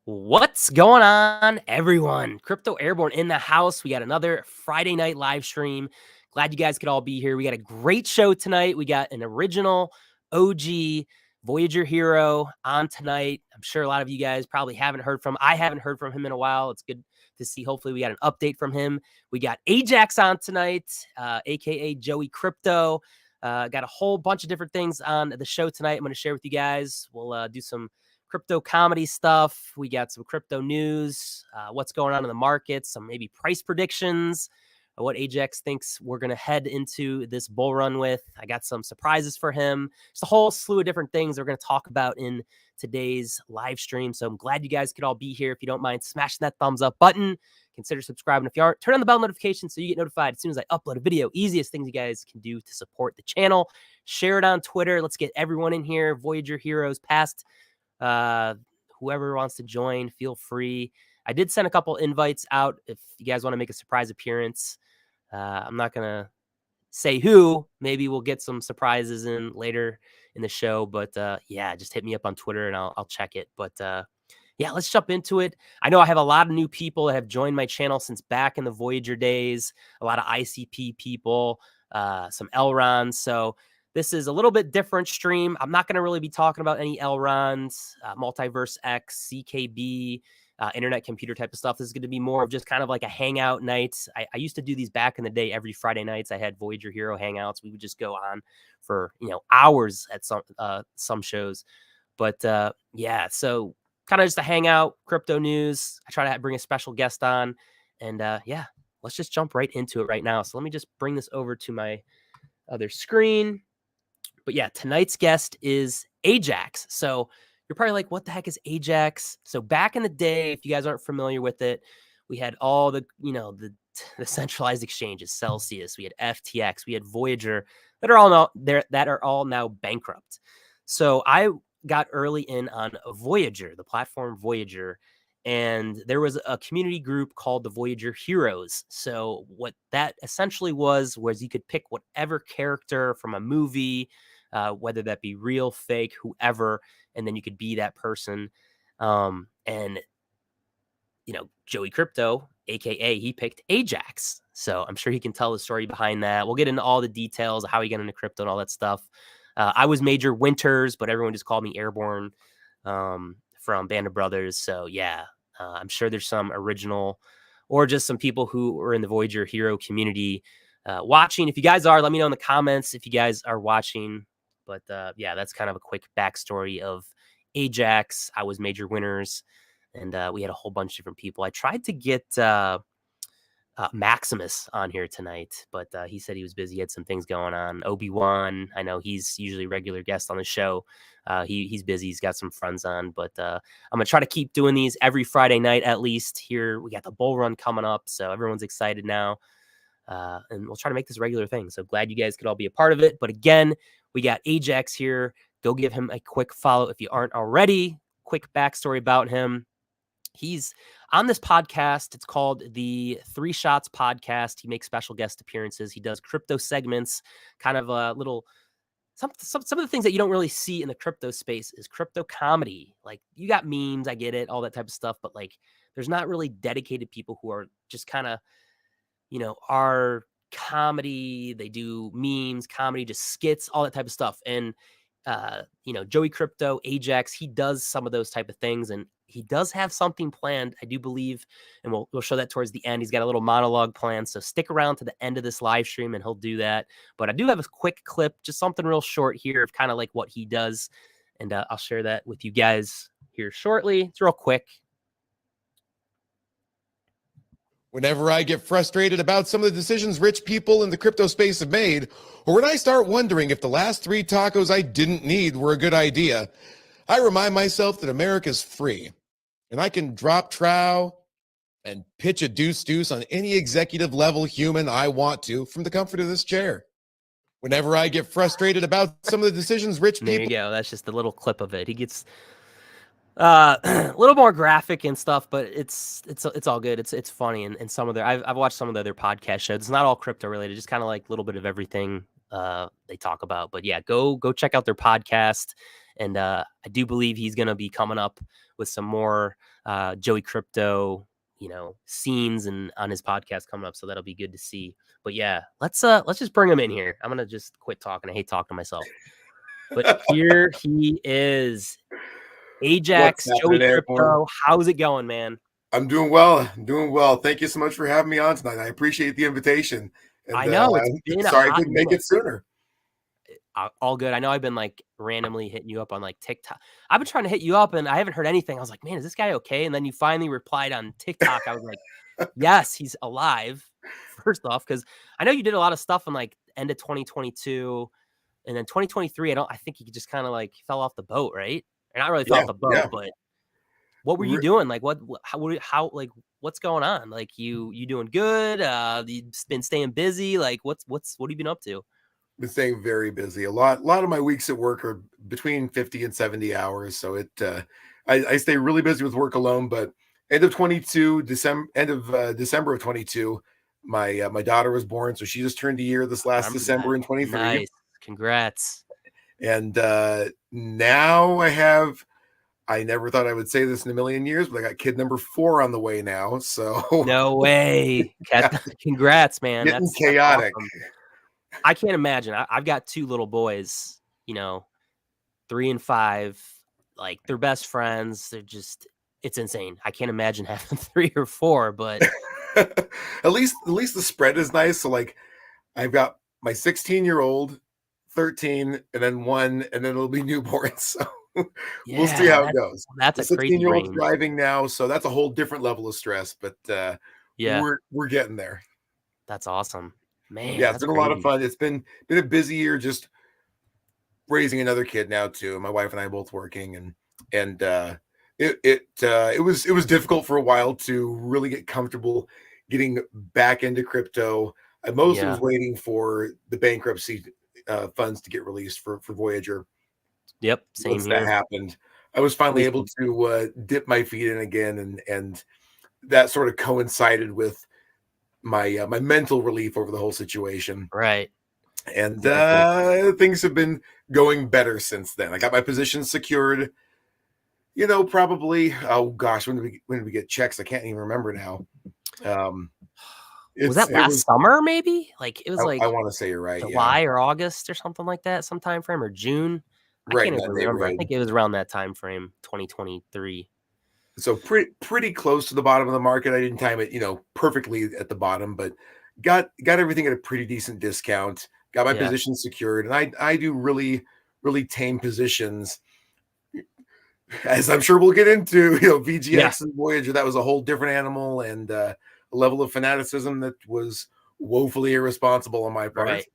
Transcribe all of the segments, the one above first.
What's going on, everyone? Crypto Airborne in the house. We got another Friday night live stream. Glad you guys could all be here. We got a great show tonight. We got an original OG Voyager hero on tonight. I'm sure a lot of you guys probably haven't heard from. I haven't heard from him in a while. It's good to see. Hopefully, we got an update from him. We got AJAX on tonight, aka Joey Crypto. Got a whole bunch of different things on the show tonight. I'm going to share with you guys. We'll do some crypto comedy stuff. We got some crypto news, what's going on in the market, some maybe price predictions, what Ajax thinks we're going to head into this bull run with. I got some surprises for him. Just a whole slew of different things we're going to talk about in today's live stream. So I'm glad you guys could all be here. If you don't mind smashing that thumbs up button, consider subscribing. If you aren't, turn on the bell notification so you get notified as soon as I upload a video. Easiest things you guys can do to support the channel. Share it on Twitter. Let's get everyone in here. Voyager heroes past. Whoever wants to join, feel free. I did send a couple invites out if you guys want to make a surprise appearance. I'm not going to say who. Maybe we'll get some surprises in later in the show. But yeah, just hit me up on Twitter and I'll check it. But yeah, let's jump into it. I know I have a lot of new people that have joined my channel since back in the Voyager days, a lot of ICP people, some Elrons. So this is a little bit different stream. I'm not going to really be talking about any Elrons, Multiverse X, CKB, internet computer type of stuff. This is going to be more of just kind of like a hangout night. I used to do these back in the day every Friday nights. I had Voyager Hero hangouts. We would just go on for, hours at some shows. But yeah, so kind of just a hangout, crypto news. I try to bring a special guest on. And yeah, let's just jump right into it right now. So let me just bring this over to my other screen. But yeah, tonight's guest is Ajax. So you're probably like, what the heck is Ajax? So back in the day, if you guys aren't familiar with it, we had all the, the centralized exchanges, Celsius, we had FTX, we had Voyager that are all now bankrupt. So I got early in on Voyager, the platform Voyager, and there was a community group called the Voyager Heroes. So what that essentially was you could pick whatever character from a movie, whether that be real, fake, whoever, and then you could be that person. And Joey Crypto, aka he picked Ajax. So I'm sure he can tell the story behind that. We'll get into all the details of how he got into crypto and all that stuff. I was Major Winters, but everyone just called me Airborne from Band of Brothers. So yeah, I'm sure there's some original or just some people who are in the Voyager hero community watching. If you guys are, let me know in the comments if you guys are watching. But yeah, that's kind of a quick backstory of Ajax. I was Major Winners, and we had a whole bunch of different people. I tried to get Maximus on here tonight, but he said he was busy. He had some things going on. Obi-Wan, I know he's usually a regular guest on the show. He's busy. He's got some friends on, but I'm going to try to keep doing these every Friday night at least. Here, we got the bull run coming up, so everyone's excited now. And we'll try to make this a regular thing. So glad you guys could all be a part of it. But again, we got Ajax here. Go give him a quick follow if you aren't already. Quick backstory about him. He's on this podcast. It's called the 3 Shots Podcast. He makes special guest appearances. He does crypto segments, kind of a little, some of the things that you don't really see in the crypto space is crypto comedy. Like, you got memes, I get it, all that type of stuff, but like, there's not really dedicated people who are just kind of, are comedy. They do memes, comedy, just skits, all that type of stuff. And, Joey Crypto, Ajax, he does some of those type of things, and he does have something planned, I do believe, and we'll show that towards the end. He's got a little monologue plan, so stick around to the end of this live stream, and he'll do that. But I do have a quick clip, just something real short here of kind of like what he does, and I'll share that with you guys here shortly. It's real quick. Whenever I get frustrated about some of the decisions rich people in the crypto space have made, or when I start wondering if the last 3 tacos I didn't need were a good idea, I remind myself that America's free, and I can drop trow and pitch a deuce on any executive level human I want to from the comfort of this chair. Whenever I get frustrated about some of the decisions rich people... There you go. That's just a little clip of it. He gets a little more graphic and stuff, but it's all good. It's funny, and some of their I've watched some of the other podcast shows. It's not all crypto related, just kind of like a little bit of everything they talk about. But yeah, go check out their podcast And I do believe he's going to be coming up with some more Joey Crypto, scenes and on his podcast coming up. So that'll be good to see. But yeah, let's just bring him in here. I'm going to just quit talking. I hate talking to myself. But here he is. What's Ajax, Joey happening, Airborne? Crypto. How's it going, man? I'm doing well. I'm doing well. Thank you so much for having me on tonight. I appreciate the invitation. And, I know it's been sorry I couldn't make it sooner. All good. I know I've been like randomly hitting you up on like TikTok. I've been trying to hit you up and I haven't heard anything. I was like, man, is this guy okay? And then you finally replied on TikTok. I was like, yes, he's alive. First off, because I know you did a lot of stuff in like end of 2022 and then 2023. I think he just kind of like fell off the boat, right? Or not really fell off the boat, but what were you doing? Like how like what's going on? Like you doing good? You've been staying busy. Like what have you been up to? Been staying very busy. A lot of my weeks at work are between 50 and 70 hours. So I stay really busy with work alone. But end of December of 22, my daughter was born. So she just turned a year this last December in 23. Nice. Congrats. And now I never thought I would say this in a million years, but I got kid number 4 on the way now. So no way. Congrats, man. That's chaotic. Awesome. I can't imagine. I've got 2 little boys, 3 and 5. Like they're best friends. It's insane. I can't imagine having 3 or 4, but at least the spread is nice. So like I've got my 16-year-old, 13, and then 1, and then it'll be newborn. So we'll see how it goes. That's a 16-year-old driving now, so that's a whole different level of stress. But we're getting there. That's awesome, man. Yeah, it's been a lot of fun. It's been a busy year just raising another kid now too. My wife and I are both working, and it was difficult for a while to really get comfortable getting back into crypto. I mostly was waiting for the bankruptcy funds to get released for Voyager. Yep, same Once here. that happened, I was finally able to dip my feet in again, and that sort of coincided with my my mental relief over the whole situation. Right. And things have been going better since then. I got my position secured. Probably when did we get checks? I can't even remember now. Was that last summer? Maybe like it was like I want to say you're right. July or August or something like that, some time frame, or June. I can't even remember. I think it was around that time frame, 2023. So pretty close to the bottom of the market. I didn't time it, perfectly at the bottom, but got everything at a pretty decent discount. Got my position secured, and I do really, really tame positions, as I'm sure we'll get into. VGX and Voyager, that was a whole different animal, and a level of fanaticism that was woefully irresponsible on my part. Right.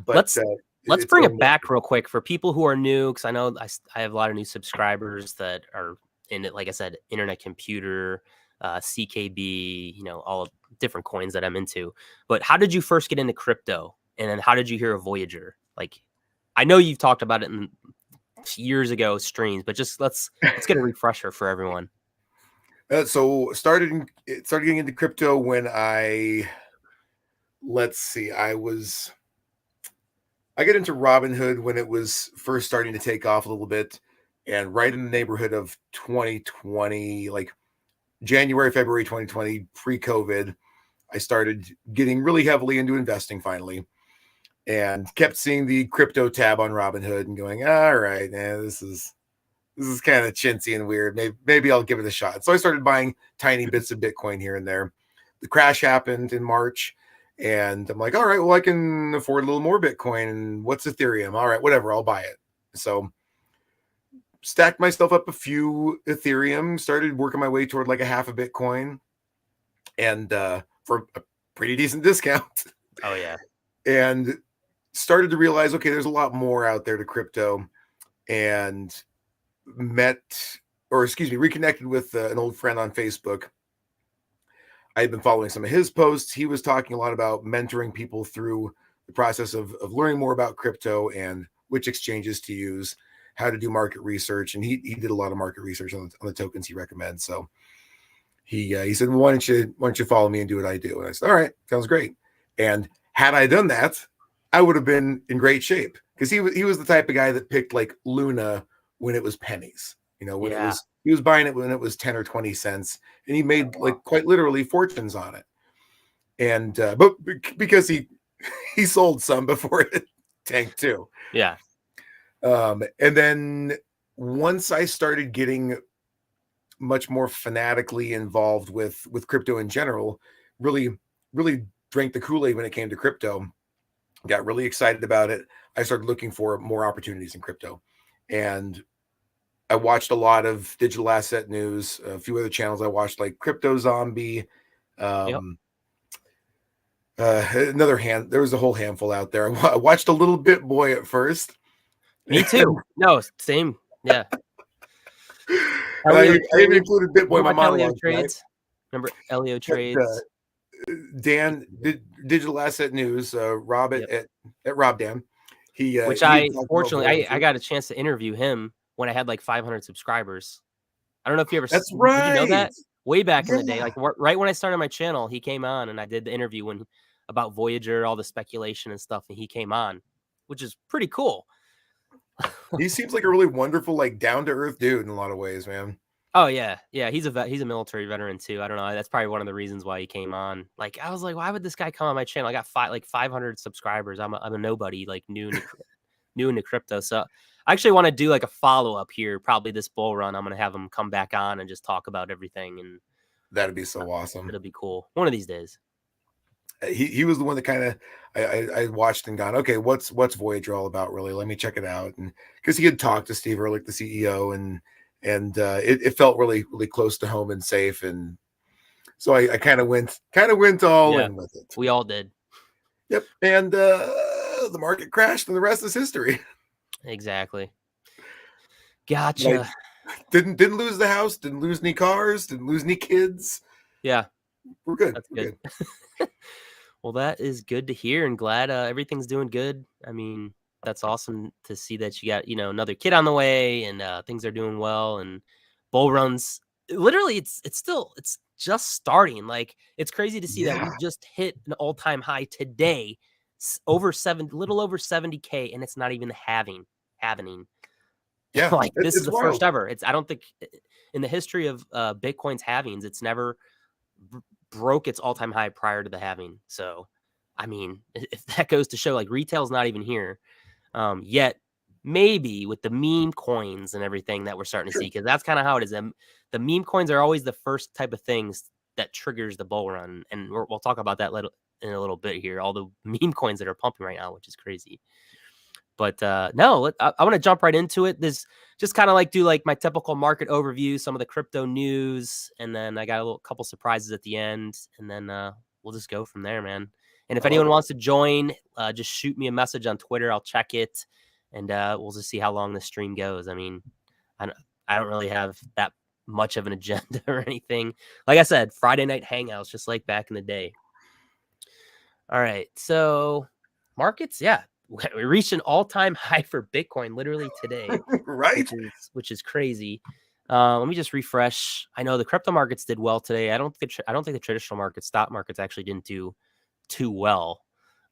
But let's bring it back real quick for people who are new, because I know I have a lot of new subscribers that are in it. Like I said, internet computer, CKB, all different coins that I'm into. But how did you first get into crypto? And then how did you hear of Voyager? Like, I know you've talked about it in years ago streams, but just let's get a refresher for everyone. So started getting into crypto when I got into Robinhood when it was first starting to take off a little bit, and right in the neighborhood of 2020, like January, February 2020, pre-COVID, I started getting really heavily into investing finally, and kept seeing the crypto tab on Robinhood and going, all right, man, this is kind of chintzy and weird. Maybe I'll give it a shot. So I started buying tiny bits of Bitcoin here and there. The crash happened in March, and I'm like, all right, well, I can afford a little more Bitcoin. And what's Ethereum? All right, whatever, I'll buy it. So stacked myself up a few Ethereum, started working my way toward like a half a Bitcoin, and for a pretty decent discount. Oh, yeah. And started to realize, okay, there's a lot more out there to crypto, and reconnected with an old friend on Facebook. I had been following some of his posts. He was talking a lot about mentoring people through the process of learning more about crypto and which exchanges to use, how to do market research. And he did a lot of market research on the tokens he recommends. So he said, well, why don't you follow me and do what I do? And I said, all right, sounds great. And had I done that, I would have been in great shape, because he was the type of guy that picked like Luna when it was pennies. You know, when it Yeah. was he was buying it when it was 10 or 20 cents, and he made like quite literally fortunes on it. And but because he sold some before it tanked too. Yeah. And then once I started getting much more fanatically involved with crypto in general, really drank the Kool-Aid when it came to crypto, got really excited about it. I started looking for more opportunities in crypto, and I watched a lot of digital asset news, a few other channels I watched, like Crypto Zombie. Yep. There was a whole handful out there. I watched a little Bit Boy at first. Me too. No, same. Yeah. And I Elio even Trades. included Bit Boy in my Watch Elio monologue tonight. Trades. Remember Elio But, Trades? Dan, Digital Asset News, Rob Yep. at Rob Dan. Which He I had talked about fortunately I Voyager. got a chance to interview him when I had like 500 subscribers. I don't know if you ever That's did you know right. that? Way back in the day, Yeah. like right when I started my channel, he came on and I did the interview about Voyager, all the speculation and stuff, and he came on, which is pretty cool. He seems like a really wonderful, like down to earth dude in a lot of ways, man. Oh yeah, yeah. He's a military veteran too. I don't know. That's probably one of the reasons why he came on. Like I was like, why would this guy come on my channel? I got 500 subscribers. I'm a nobody, like new into crypto. So I actually want to do like a follow up here. Probably this bull run. I'm gonna have him come back on and just talk about everything, and That'd be so awesome. it'll be cool one of these days. He was the one that kind of I watched and gone, okay, what's Voyager all about, really? Let me check it out. And because he had talked to Steve Ehrlich, the CEO, and it felt really close to home and safe, and so I kind of went all in with it. We all did. Yep. And the market crashed, and the rest is history. Exactly. Gotcha. Like, didn't lose the house, didn't lose any cars, didn't lose any kids. Yeah, we're good. That's good. Well, that is good to hear, and glad everything's doing good. I mean, that's awesome to see that you got another kid on the way, and things are doing well, and bull runs. Literally, it's just starting. Like it's crazy to see that we just hit an all-time high today, little over 70K, and it's not even happening. Yeah, like this is the wild. first ever. I don't think in the history of Bitcoin's halvings, it's never broke its all-time high prior to the halving. So, I mean, if that goes to show, like retail's not even here yet. Maybe with the meme coins and everything that we're starting to see, because that's kind of how it is. The meme coins are always the first type of things that triggers the bull run, and we'll talk about that in a little bit here. All the meme coins that are pumping right now, which is crazy. But no, I want to jump right into it. This just kind of do my typical market overview, some of the crypto news, and then I got a couple surprises at the end, and then we'll just go from there, man. And if anyone wants to join, just shoot me a message on Twitter. I'll check it, and we'll just see how long the stream goes. I mean, I don't really have that much of an agenda or anything. Like I said, Friday night hangouts, just like back in the day. All right, so markets, yeah. We reached an all-time high for Bitcoin literally today, right? Which is crazy. Let me just refresh. I know the crypto markets did well today. I don't think the traditional stock markets actually didn't do too well.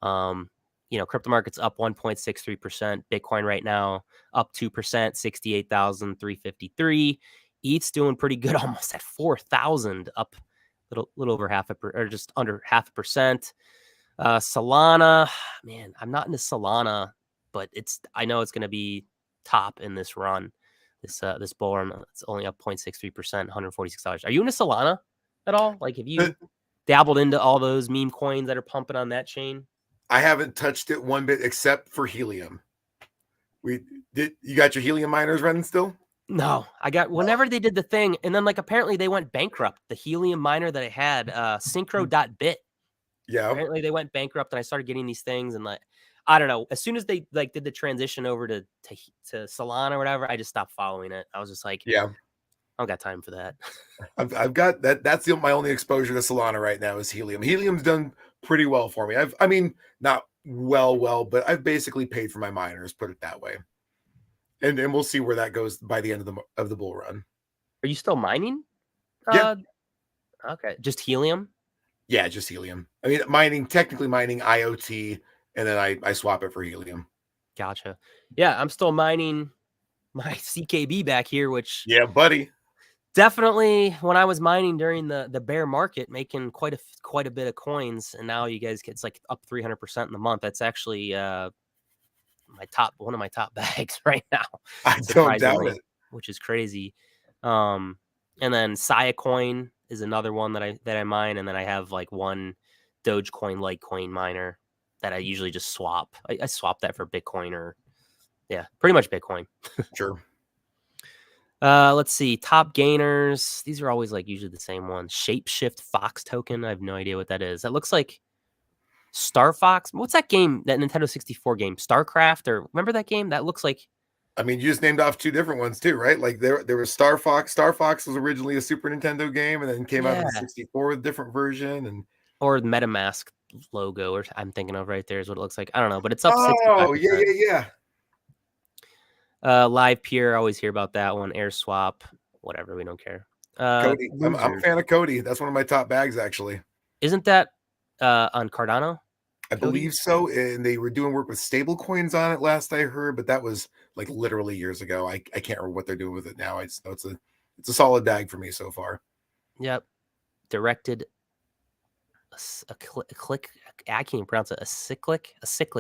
Crypto markets up 1.63%. Bitcoin right now up 2%, 68,353. ETH's doing pretty good, almost at 4,000, up little over just under 0.5%. Solana, man, I'm not into Solana, but I know it's going to be top in this run, this bull run. It's only up 0.63%, $146. Are you into Solana at all? Like, have you dabbled into all those meme coins that are pumping on that chain? I haven't touched it one bit except for Helium. You got your Helium miners running still? No, I got whenever they did the thing, and then apparently they went bankrupt. The Helium miner that I had, Synchro.bit. Yeah. Apparently they went bankrupt, and I started getting these things, and I don't know. As soon as they did the transition over to Solana or whatever, I just stopped following it. I was just like, yeah, I don't got time for that. I've got that. That's my only exposure to Solana right now is Helium. Helium's done pretty well for me. I mean, not well, but I've basically paid for my miners, put it that way. And we'll see where that goes by the end of the bull run. Are you still mining? Yeah. Okay. Just Helium? Yeah, just Helium. I mean, technically mining IoT, and then I swap it for Helium. Gotcha. Yeah, I'm still mining my CKB back here, which Yeah, buddy. definitely when I was mining during the bear market, making quite a bit of coins, and now you guys it's like up 300% in the month. That's actually one of my top bags right now, I don't doubt surprisingly, it. which is crazy. And then Sia coin is another one that I mine, and then I have like one Dogecoin Litecoin miner that I usually just swap. I swap that for Bitcoin or pretty much Bitcoin. Sure. Let's see. Top gainers. These are always like usually the same ones. Shapeshift Fox token. I have no idea what that is. That looks like Star Fox. What's that game? That Nintendo 64 game, StarCraft, or remember that game? That looks like. I mean, you just named off 2 different ones too, right? Like there was Star Fox. Star Fox was originally a Super Nintendo game and then came out on the 64 with a different version. And or the MetaMask logo, or I'm thinking of right there is what it looks like. I don't know, but it's up 65%. Oh, yeah. Live Peer, I always hear about that one. Air Swap, whatever, we don't care. Cody. I'm a fan of Cody. That's one of my top bags, actually. Isn't that on Cardano? I believe so. And they were doing work with stable coins on it last I heard, but that was like literally years ago. I can't remember what they're doing with it now. I just know it's a solid bag for me so far. Yep. Directed a click. I can't even pronounce it. A cyclic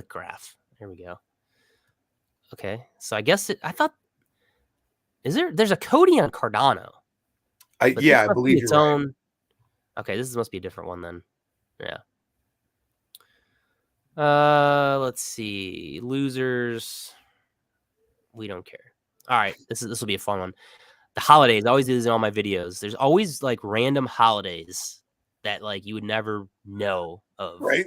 graph. There we go. Okay. So I guess I thought there's a Cody on Cardano. I believe its you're own. right. Okay, this must be a different one then. Yeah. Let's see. Losers. We don't care. All right, this will be a fun one. The holidays. I always do this in all my videos. There's always like random holidays that like you would never know of. Right.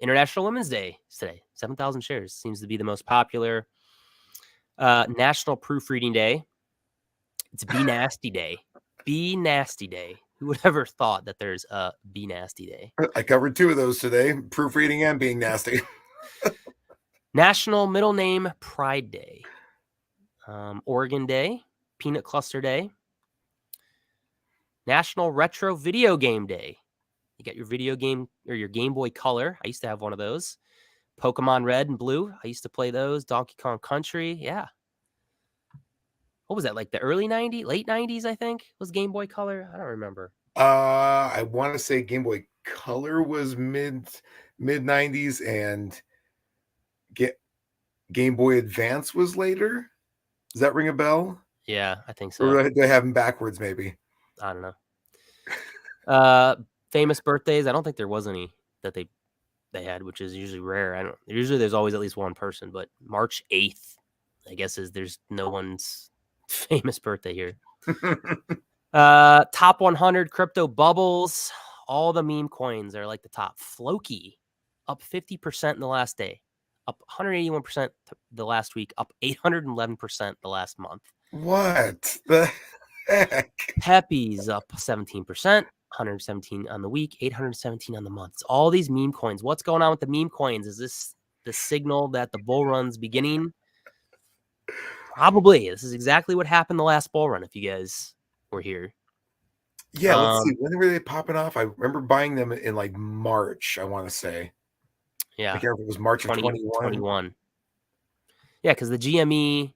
International Women's Day is today. 7,000 shares seems to be the most popular. National Proofreading Day. It's Be Nasty Day. Be Nasty Day. Who would ever thought that there's a Be Nasty Day? I covered 2 of those today, proofreading and being nasty. National Middle Name Pride Day. Oregon Day. Peanut Cluster Day. National Retro Video Game Day. You got your video game or your Game Boy Color. I used to have one of those. Pokemon Red and Blue. I used to play those. Donkey Kong Country. Yeah. What was that, like the early 90s, late 90s, I think, was Game Boy Color? I don't remember. I want to say Game Boy Color was mid 90s and Game Boy Advance was later. Does that ring a bell? Yeah, I think so. Or do I have them backwards maybe? I don't know. Famous birthdays. I don't think there was any that they had, which is usually rare. Usually there's always at least one person, but March 8th, I guess there's no one's famous birthday here. Top 100 crypto bubbles. All the meme coins are like the top. Floki up 50% in the last day, up 181% the last week, up 811% the last month. What the heck? Pepe's up 17%, 117 on the week, 817 on the month. It's all these meme coins. What's going on with the meme coins? Is this the signal that the bull run's beginning? Probably. This is exactly what happened the last bull run, if you guys were here. Yeah, let's see. When were they popping off? I remember buying them in like March, I want to say. Yeah. I can't remember if it was March of 21. Yeah, because the GME,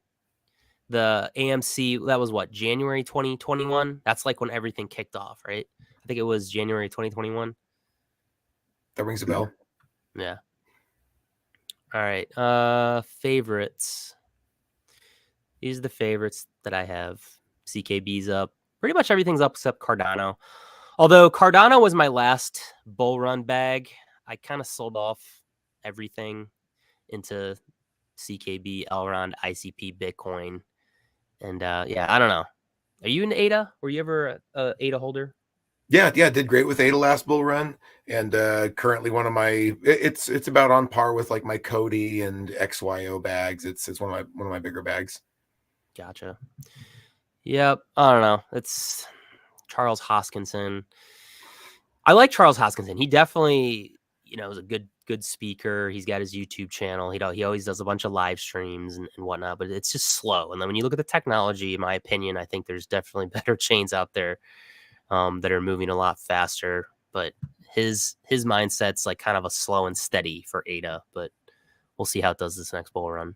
the AMC, that was what, January 2021? That's like when everything kicked off, right? I think it was January 2021. That rings a bell. Yeah. All right. Favorites. These are the favorites that I have. CKB's up. Pretty much everything's up except Cardano. Although Cardano was my last bull run bag. I kind of sold off everything into CKB, Elrond, ICP, Bitcoin. And yeah, I don't know. Are you an ADA? Were you ever a ADA holder? Yeah, did great with ADA last bull run, and currently one of my it's about on par with like my Cody and XYO bags. It's one of my bigger bags. Gotcha. Yep. I don't know. It's Charles Hoskinson. I like Charles Hoskinson. He definitely, is a good speaker. He's got his YouTube channel. He always does a bunch of live streams and whatnot, but it's just slow. And then when you look at the technology, in my opinion, I think there's definitely better chains out there that are moving a lot faster. But his mindset's like kind of a slow and steady for ADA, but we'll see how it does this next bull run.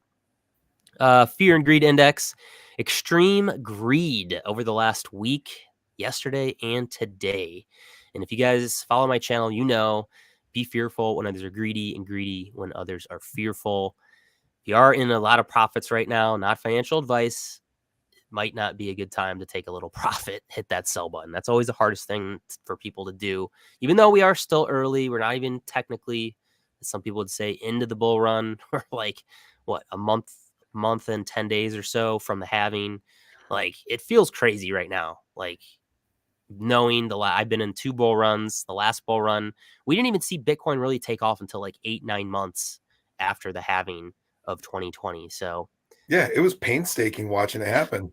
Fear and greed index, extreme greed over the last week, yesterday and today. And if you guys follow my channel, you know, be fearful when others are greedy and greedy when others are fearful. If you are in a lot of profits right now, not financial advice, it might not be a good time to take a little profit, hit that sell button. That's always the hardest thing for people to do. Even though we are still early, we're not even technically, as some people would say, into the bull run. We're like, what, a month and 10 days or so from the halving. Like, it feels crazy right now. Like, knowing I've been in 2 bull runs. The last bull run, we didn't even see Bitcoin really take off until like 8-9 months after the halving of 2020. So yeah, it was painstaking watching it happen.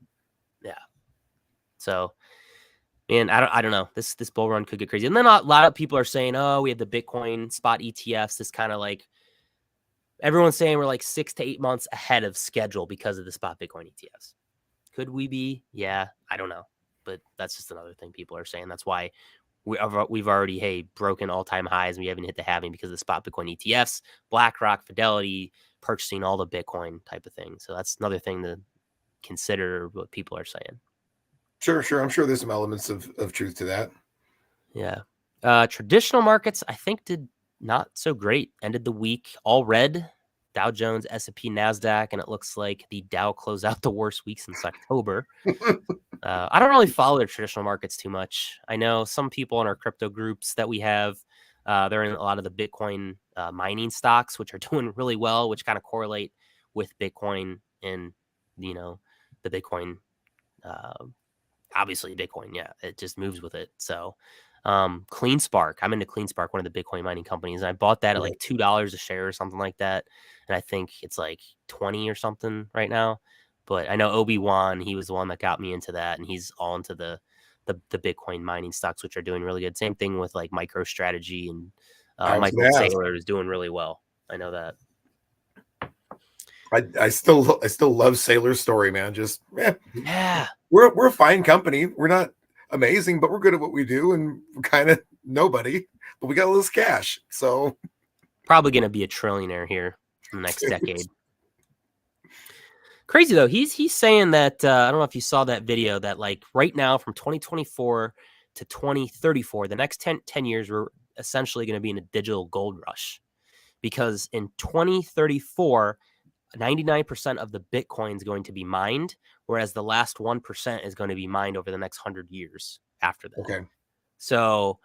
yeah. So, man, I don't know. This bull run could get crazy. And then a lot of people are saying, oh, we have the Bitcoin spot ETFs. This kind of like, everyone's saying we're like 6 to 8 months ahead of schedule because of the spot Bitcoin ETFs. Could we be? Yeah, I don't know. But that's just another thing people are saying. That's why we've already, broken all-time highs and we haven't hit the halving because of the spot Bitcoin ETFs, BlackRock, Fidelity, purchasing all the Bitcoin type of thing. So that's another thing to consider what people are saying. Sure. I'm sure there's some elements of truth to that. Yeah. Traditional markets, I think, did not so great. Ended the week all red. Dow Jones, S&P, NASDAQ, and it looks like the Dow closed out the worst week since October. I don't really follow the traditional markets too much. I know some people in our crypto groups that we have, they're in a lot of the Bitcoin mining stocks, which are doing really well, which kind of correlate with Bitcoin and, the Bitcoin, obviously Bitcoin. Yeah, it just moves with it. So CleanSpark, I'm into CleanSpark, one of the Bitcoin mining companies. And I bought that at like $2 a share or something like that. And I think it's like 20 or something right now. But I know Obi-Wan, he was the one that got me into that. And he's all into the Bitcoin mining stocks, which are doing really good. Same thing with like MicroStrategy and Michael Saylor is doing really well. I know that. I still love Saylor's story, man. Just yeah, we're a fine company. We're not amazing, but we're good at what we do, and we're kind of nobody, but we got all this cash. So probably gonna be a trillionaire here in the next decade. Crazy though. He's saying that I don't know if you saw that video that like right now from 2024 to 2034, the next 10 years, we're essentially going to be in a digital gold rush because in 2034, 99% of the Bitcoin is going to be mined, whereas the last 1% is going to be mined over the next 100 years after that. Okay. So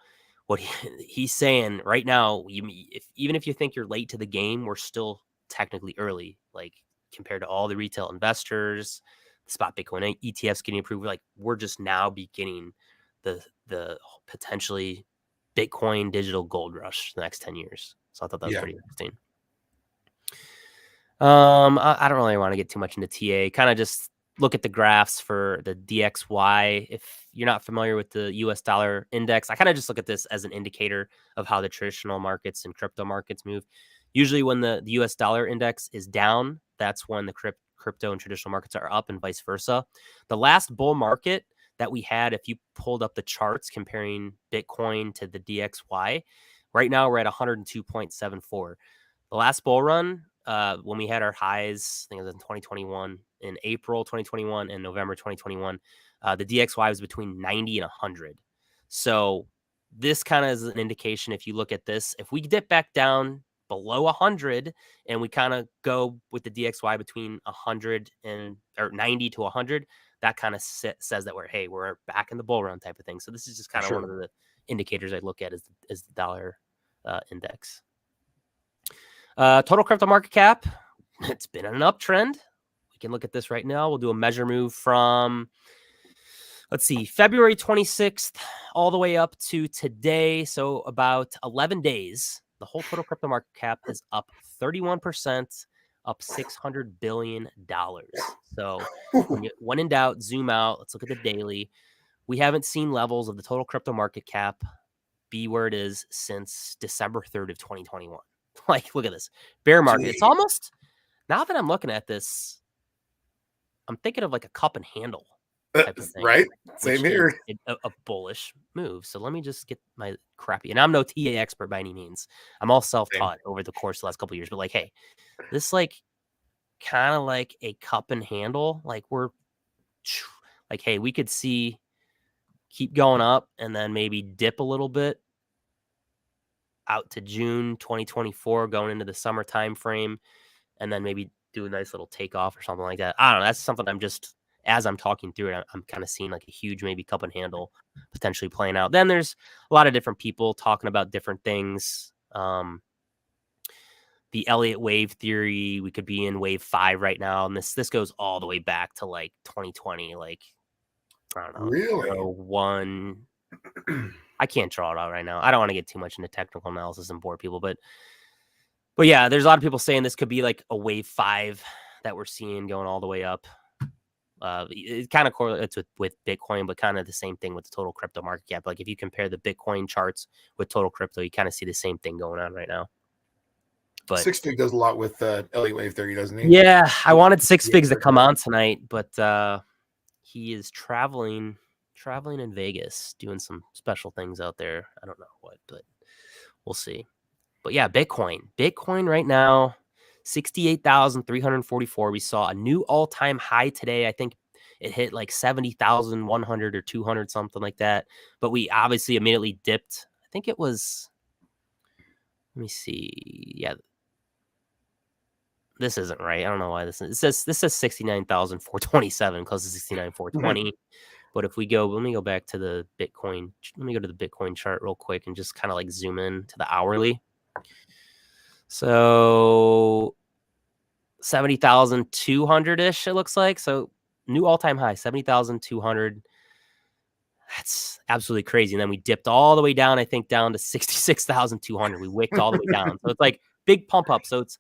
what he's saying right now, even if you think you're late to the game, we're still technically early, like compared to all the retail investors, the spot Bitcoin ETFs getting approved. Like we're just now beginning the potentially Bitcoin digital gold rush the next 10 years. So I thought that was pretty interesting. I don't really want to get too much into TA. Kind of just look at the graphs for the DXY. If you're not familiar with the US dollar index, I kind of just look at this as an indicator of how the traditional markets and crypto markets move. Usually when the US dollar index is down, that's when the crypto and traditional markets are up and vice versa. The last bull market that we had, if you pulled up the charts comparing Bitcoin to the DXY, right now we're at 102.74. The last bull run, when we had our highs, I think it was in 2021, in April 2021 and November 2021, the DXY was between 90 and 100. So this kind of is an indication. If you look at this, if we dip back down below 100 and we kind of go with the DXY between 100 or 90 to 100, that kind of says that we're back in the bull run type of thing. So this is just kind of one of the indicators I look at is the dollar index. Total crypto market cap, it's been an uptrend. We can look at this right now. We'll do a measure move from, let's see, February 26th all the way up to today. So about 11 days, the whole total crypto market cap is up 31%, up $600 billion. So when in doubt, zoom out. Let's look at the daily. We haven't seen levels of the total crypto market cap be where it is since December 3rd of 2021. Like, look at this bear market. It's almost, now that I'm looking at this, I'm thinking of like a cup and handle type of thing. Right? Same here. A bullish move. So let me just get my crappy, and I'm no TA expert by any means. I'm all self-taught over the course of the last couple of years, but like, hey, this like kind of like a cup and handle. Like we're like, hey, we could see keep going up and then maybe dip a little bit out to June 2024, going into the summer time frame, and then maybe do a nice little takeoff or something like that. I don't know. That's something I'm just, as I'm talking through it, I'm kind of seeing like a huge maybe cup and handle potentially playing out. Then there's a lot of different people talking about different things. The Elliott wave theory, we could be in wave 5 right now, and this goes all the way back to like 2020, like I don't know, Really? 1. I can't draw it out right now. I don't want to get too much into technical analysis and bore people, but yeah, there's a lot of people saying this could be like a wave 5 that we're seeing going all the way up. It kind of correlates with Bitcoin, but kind of the same thing with the total crypto market cap. Like if you compare the Bitcoin charts with total crypto, you kind of see the same thing going on right now. But Six Fig does a lot with Elliott wave theory, doesn't he? Yeah, I wanted Six Figs to come on tonight, but he is traveling in Vegas, doing some special things out there. I don't know what, but we'll see. But yeah, Bitcoin right now, 68,344. We saw a new all-time high today. I think it hit like 70,100 or 200, something like that. But we obviously immediately dipped. I think it was, let me see. Yeah. This isn't right. I don't know why this says 69,427, close to 69,420. But if we go, let me go back to the Bitcoin. Let me go to the Bitcoin chart real quick and just kind of like zoom in to the hourly. So 70,200-ish, it looks like. So new all-time high, 70,200. That's absolutely crazy. And then we dipped all the way down, I think, down to 66,200. We wicked all the way down. So it's like big pump up. So it's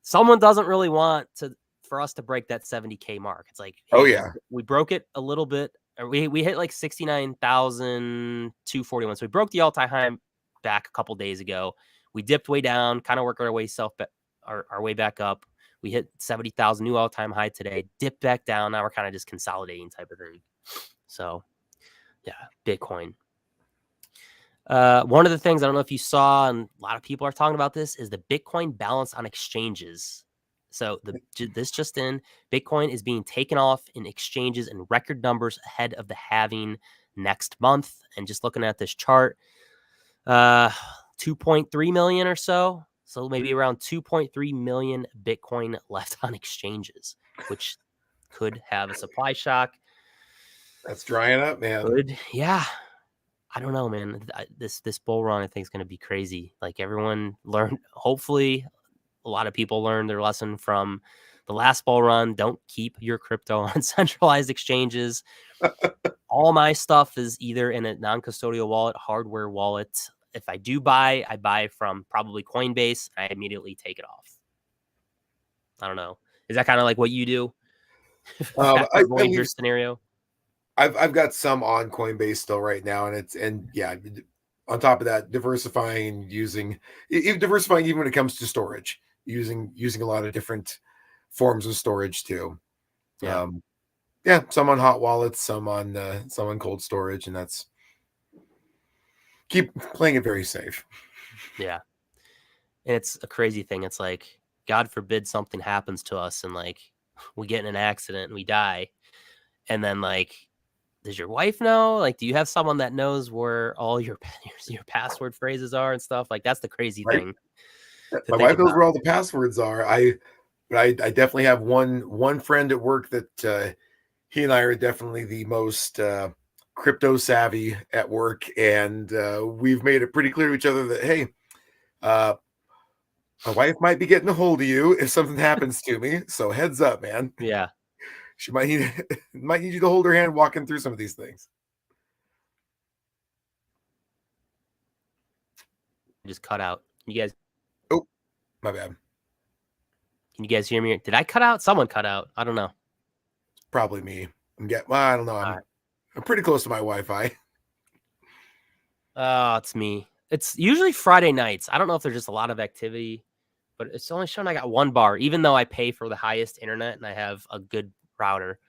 someone doesn't really want for us to break that 70K mark. It's like, hey, oh yeah, we broke it a little bit. We hit like 69,241. So we broke the all-time high back a couple days ago. We dipped way down, kind of worked our way our way back up. We hit 70,000 new all-time high today, dipped back down. Now we're kind of just consolidating type of thing. So yeah, Bitcoin. One of the things, I don't know if you saw, and a lot of people are talking about this, is the Bitcoin balance on exchanges. So this just in, Bitcoin is being taken off in exchanges in record numbers ahead of the halving next month. And just looking at this chart, 2.3 million or so. So maybe around 2.3 million Bitcoin left on exchanges, which could have a supply shock. that's drying up, man. Good. Yeah. I don't know, man. This bull run, I think, is going to be crazy. Like everyone learned, hopefully a lot of people learned their lesson from the last bull run. Don't keep your crypto on centralized exchanges. All my stuff is either in a non-custodial wallet, hardware wallet. If I do buy, I buy from probably Coinbase. I immediately take it off. I don't know. Is that kind of like what you do? Your scenario? I've got some on Coinbase still right now, and yeah, on top of that, diversifying even when it comes to storage, using a lot of different forms of storage too. Yeah. Some on hot wallets, some on cold storage, and that's keep playing it very safe. Yeah. And it's a crazy thing. It's like, God forbid something happens to us and like we get in an accident and we die. And then like, does your wife know? Like, do you have someone that knows where all your password phrases are and stuff? Like, that's the crazy thing. My wife knows where all the passwords are. I definitely have one friend at work that he and I are definitely the most crypto savvy at work, and we've made it pretty clear to each other that, hey, my wife might be getting a hold of you if something happens to me. So heads up, man. Yeah. She might need you to hold her hand walking through some of these things. Just cut out. You guys. Oh, my bad. Can you guys hear me? Did I cut out? Someone cut out. I don't know. Probably me. I don't know. I'm pretty close to my Wi-Fi. Oh, it's me. It's usually Friday nights. I don't know if there's just a lot of activity, but it's only showing I got one bar, even though I pay for the highest internet and I have a good router.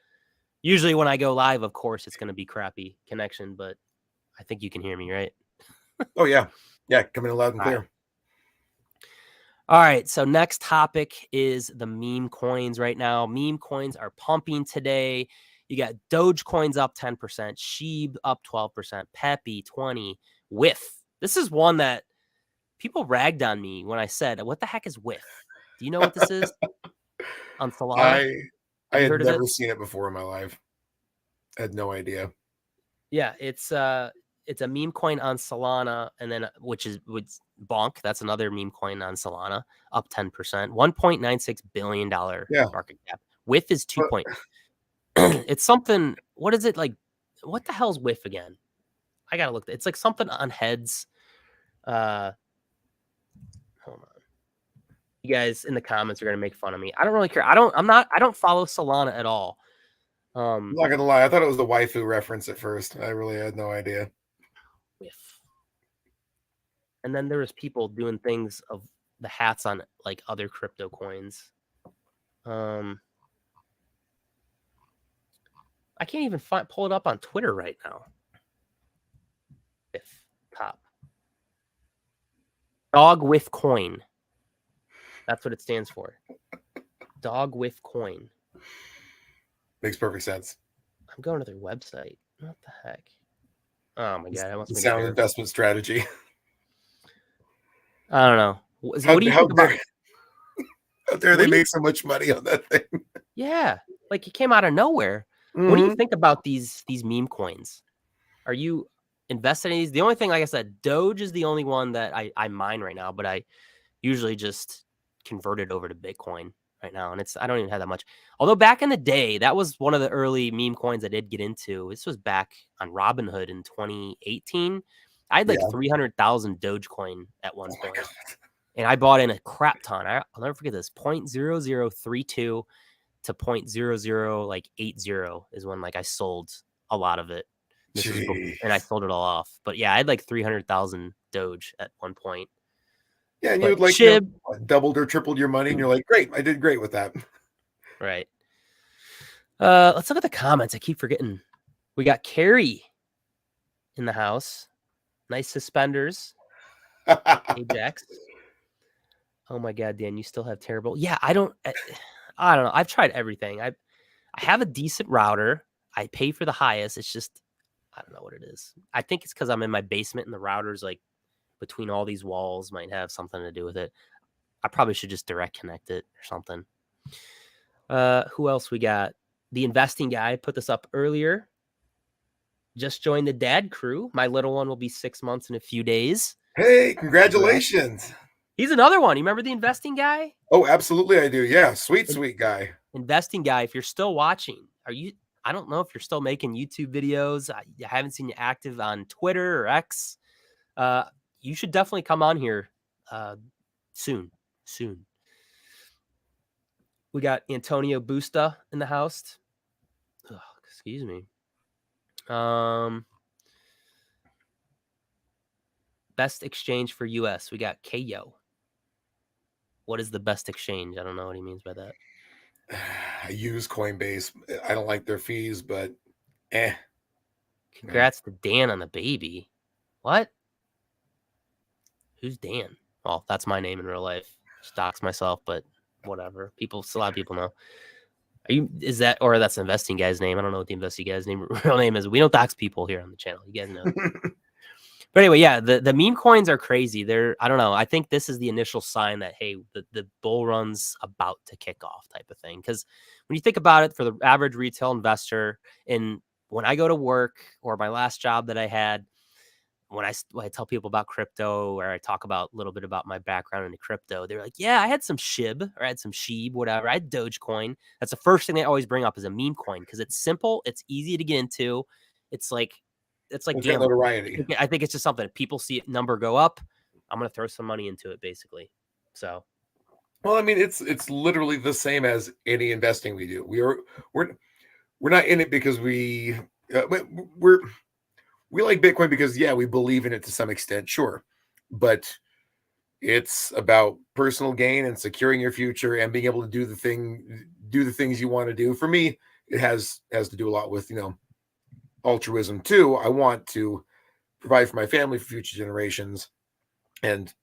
Usually when I go live, of course, it's going to be crappy connection, but I think you can hear me, right? Oh, yeah. Yeah, coming in loud and clear. All right, so next topic is the meme coins right now. Meme coins are pumping today. You got Dogecoin's up 10%, Sheeb up 12%, Peppy 20, Whiff. This is one that people ragged on me when I said, "What the heck is Whiff?" Do you know what this is? On Solana? I Have you had heard of it? never seen it before in my life. I had no idea. Yeah, it's a meme coin on Solana, and then which Bonk. That's another meme coin on Solana, up 10%, $1.96 billion Yeah. market cap. Whiff is 2 But point. It's something. What is it like? What the hell's Whiff again? I gotta look. It's like something on heads. Hold on. You guys in the comments are gonna make fun of me. I don't really care. I don't follow Solana at all. I'm not gonna lie, I thought it was the waifu reference at first. I really had no idea. Whiff. And then there was people doing things of the hats on like other crypto coins. I can't even pull it up on Twitter right now. If top dog with coin. That's what it stands for. Dog with coin. Makes perfect sense. I'm going to their website. What the heck? Oh my god! I must Sound investment strategy. I don't know. What do you think about? Out there, they made so much money on that thing. Yeah, like it came out of nowhere. Mm-hmm. What do you think about these meme coins? Are you invested in these? The only thing, like I said, Doge is the only one that I mine right now, but I usually just convert it over to Bitcoin right now, and I don't even have that much. Although back in the day, that was one of the early meme coins I did get into. This was back on Robinhood in 2018. I had like 300,000 Dogecoin at one point. And I bought in a crap ton. I'll never forget this. 0.0032 to 0.0080 is when like I sold a lot of it. And I sold it all off. But yeah, I had like 300,000 Doge at one point. Yeah, and you would like doubled or tripled your money, and you're like, great, I did great with that. Right. Let's look at the comments. I keep forgetting. We got Carrie in the house. Nice suspenders. AJAX. Oh my god, Dan, you still have terrible. Yeah, I don't know. I've tried everything. I have a decent router. I pay for the highest. It's just I don't know what it is. I think it's because I'm in my basement and the router's like between all these walls might have something to do with it. I probably should just direct connect it or something. Who else we got? The investing guy put this up earlier. Just joined the dad crew. My little one will be 6 months in a few days. Hey, congratulations. He's another one. You remember the investing guy? Oh, absolutely I do. Yeah, sweet guy. Investing guy, if you're still watching, I don't know if you're still making YouTube videos. I haven't seen you active on Twitter or X. You should definitely come on here soon. We got Antonio Busta in the house. Oh, excuse me. Best exchange for US. We got KO. What is the best exchange? I don't know what he means by that. I use Coinbase. I don't like their fees, but Congrats to Dan on the baby. What? Who's Dan? Well, that's my name in real life. Stocks myself, but whatever. A lot of people know. That's the investing guy's name? I don't know what the investing guy's real name is. We don't dox people here on the channel. You guys know. But anyway, yeah, the meme coins are crazy. I don't know. I think this is the initial sign that, hey, the bull run's about to kick off type of thing. Because when you think about it, for the average retail investor, and when I go to work or my last job that I had, when I tell people about crypto or I talk about a little bit about my background into crypto, they're like, yeah, I had some SHIB or I had some SHEEB, whatever. I had Dogecoin. That's the first thing they always bring up is a meme coin because it's simple. It's easy to get into. It's like notoriety. I think it's just something people see it number go up. I'm going to throw some money into it basically. So. Well, I mean, it's literally the same as any investing we do. We're not in it because we like Bitcoin because we believe in it to some extent, sure, but it's about personal gain and securing your future and being able to do the things you want to do. For me, it has to do a lot with altruism too. I want to provide for my family, for future generations, and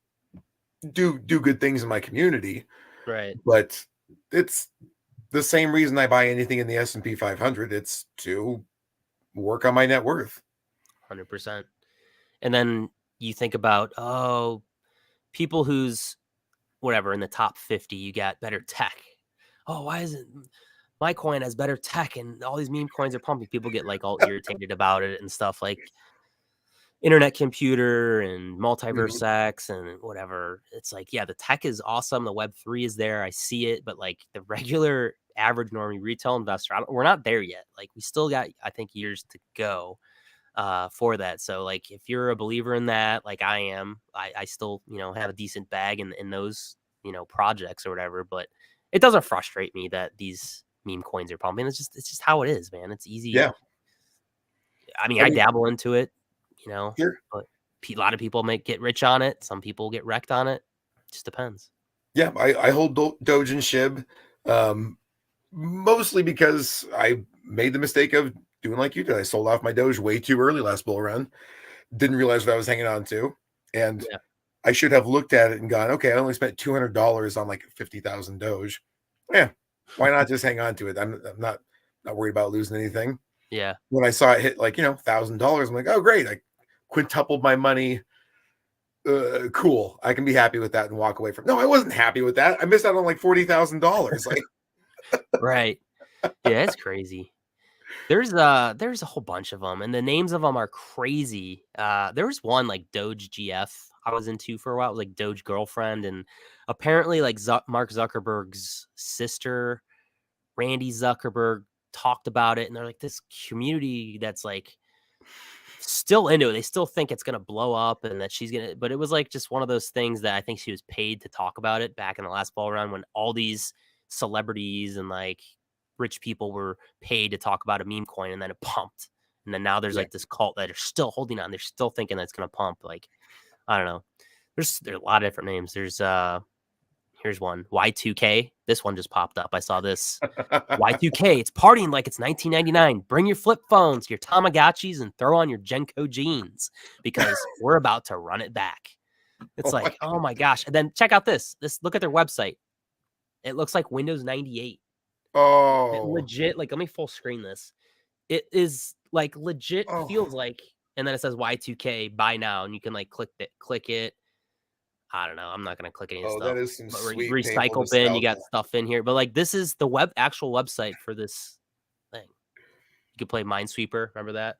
do good things in my community, Right. but it's the same reason I buy anything in the S&P 500. It's to work on my net worth. 100%. And then you think about, oh, people who's whatever in the top 50, you got better tech. Oh, why isn't my coin has better tech and all these meme coins are pumping? People get like all irritated about it and stuff like internet computer and multiverse Mhm. X and whatever. It's like, yeah, the tech is awesome. The Web3 is there. I see it. But like the regular average normie retail investor, we're not there yet. Like we still got, I think, years to go for that. So like if you're a believer in that, like I am, I still, have a decent bag in those, projects or whatever. But it doesn't frustrate me that these meme coins are pumping. It's just how it is, man. It's easy. Yeah. I mean, I I mean, dabble into it, here. but a lot of people get rich on it. Some people get wrecked on it. Just depends. Yeah, I hold Doge and SHIB, mostly because I made the mistake of doing like you did. I sold off my Doge way too early last bull run. Didn't realize what I was hanging on to, and Yeah. I should have looked at it and gone, okay, I only spent $200 on like 50,000 Doge. Yeah, why not just hang on to it? I'm not worried about losing anything. Yeah. When I saw it hit like $1,000, I'm like, oh great, I quintupled my money. Cool, I can be happy with that and walk away from. No, I wasn't happy with that. I missed out on like $40,000. Like, Right. Yeah, it's crazy. There's a whole bunch of them, and the names of them are crazy. There was one like Doge GF I was into for a while. It was like Doge Girlfriend, and apparently like Mark Zuckerberg's sister, Randy Zuckerberg, talked about it, and they're like this community that's like still into it. They still think it's gonna blow up and that she's gonna. But it was like just one of those things that I think she was paid to talk about it back in the last ball round when all these celebrities and like rich people were paid to talk about a meme coin, and then it pumped. And then now there's yeah. like this cult that are still holding on. They're still thinking that it's gonna pump. Like I don't know. There's a lot of different names. There's here's one Y2K. This one just popped up. I saw this Y2K. It's partying like it's 1999. Bring your flip phones, your Tamagotchis, and throw on your Genko jeans because we're about to run it back. It's like, oh my gosh. And then check out this. Look at their website. It looks like Windows 98. It Oh, legit, like let me full screen this. It is like legit feels like, and then it says Y2K buy now, and you can like click it. I don't know. I'm not gonna click any of this that stuff. is some But sweet painful recycle bin, you got nostalgia. stuff in here. But like this is the actual website for this thing. You could play Minesweeper. Remember that?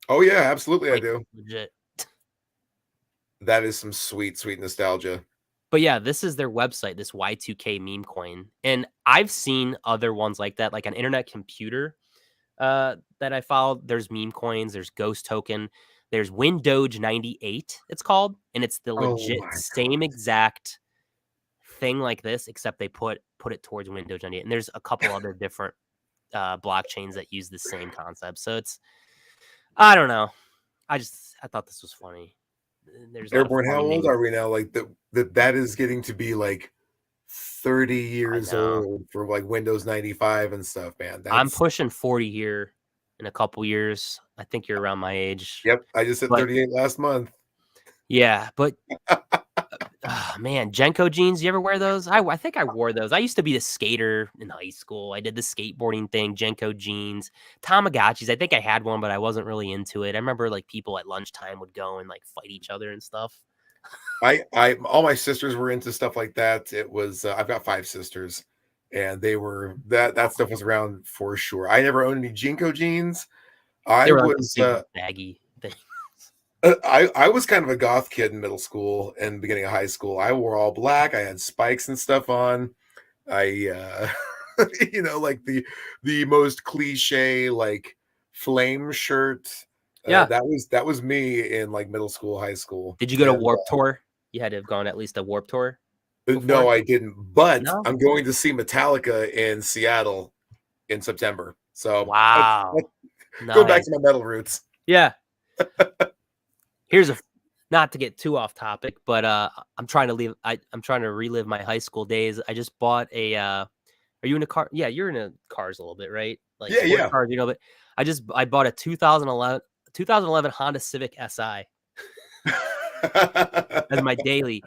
Oh yeah, absolutely, I Like do. legit. That is some sweet nostalgia. But yeah, this is their website, this Y2K meme coin. And I've seen other ones like that, like an internet computer that I followed. There's meme coins, there's Ghost Token, there's Windoge 98, it's called, and it's the Oh legit my same exact thing like this, except they put it towards Windows 98. And there's a couple other different blockchains that use the same concept. So it's I don't know. I thought this was funny. There's a lot of Airborne, how funny old names. are we now? Like that is getting to be like 30 I years know. old for like Windows 95 and stuff, man. I'm That's pushing 40 here in a couple years. I think you're around my age. yep. I just hit But 38 last month. yeah, but man, Genko jeans, you ever wear those? I think I wore those. I used to be the skater in high school. I did the skateboarding thing, Genko jeans, Tamagotchis. I think I had one, but I wasn't really into it. I remember like people at lunchtime would go and like fight each other and stuff. I all my sisters were into stuff like that. It was I've got 5 sisters, and they were that stuff was around for sure. I never owned any Jinko jeans. They I were like the was big baggy thing. I was kind of a goth kid in middle school and beginning of high school. I wore all black. I had spikes and stuff on. I like the most cliche like flame shirt. Yeah. That was me in like middle school, high school. Did you go to And Warp Tour? You had to have gone at least a Warp Tour before? no, I didn't. But No? I'm going to see Metallica in Seattle in September. So Wow. go back Nice. to my metal roots. Yeah. Here's not to get too off topic, but I'm trying to relive my high school days. I just bought a are you in a car? Yeah, you're in a cars a little bit, right? Like Yeah, sports yeah. cars, but I bought a 2011 Honda Civic SI as my daily.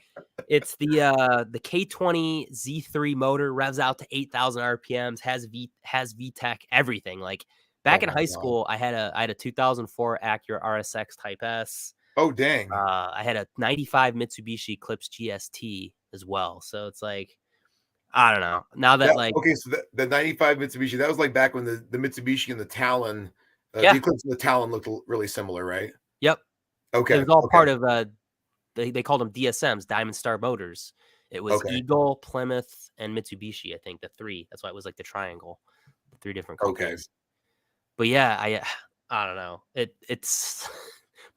It's the K20 Z3 motor, revs out to 8,000 RPMs, has VTEC, everything. Like Oh back in my high God. school, I had a 2004 Acura RSX Type S. Oh, dang. I had a 95 Mitsubishi Eclipse GST as well. So it's like, I don't know. Now that like, Okay, so the 95 Mitsubishi, that was like back when the Mitsubishi and the Talon, the yeah, Eclipse and the Talon looked really similar, right? yep. It Okay, was all okay, part of they called them DSMs, Diamond Star Motors. It was okay, Eagle, Plymouth, and Mitsubishi. I think the three. That's why it was like the triangle, the three different okay. companies. But yeah, I don't know. It's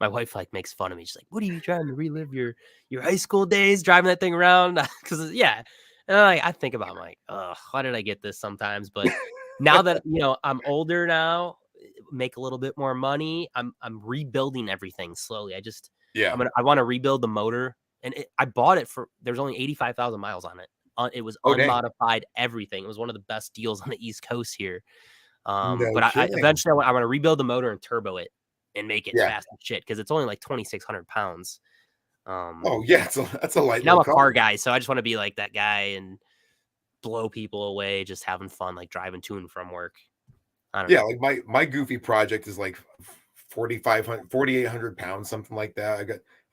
my wife like makes fun of me. She's like, "What are you trying to relive your high school days driving that thing around?" Because yeah, and I think about it, I'm like, "Ugh, why did I get this?" Sometimes, but now that I'm older now, make a little bit more money. I'm rebuilding everything slowly. Yeah. I want to rebuild the motor, and I bought it for there's only 85,000 miles on it. It was Oh, dang. unmodified, everything. It was one of the best deals on the East Coast here. No But I kidding. eventually I want to rebuild the motor and turbo it and make it Yeah. fast as shit because it's only like 2,600 pounds. Um, Oh, yeah, that's a light and I'm little a car. car guy, so I just want to be like that guy and blow people away, just having fun, like driving to and from work. I don't Yeah, know. like my goofy project is like 4,500, 4,800 pounds, something like that. I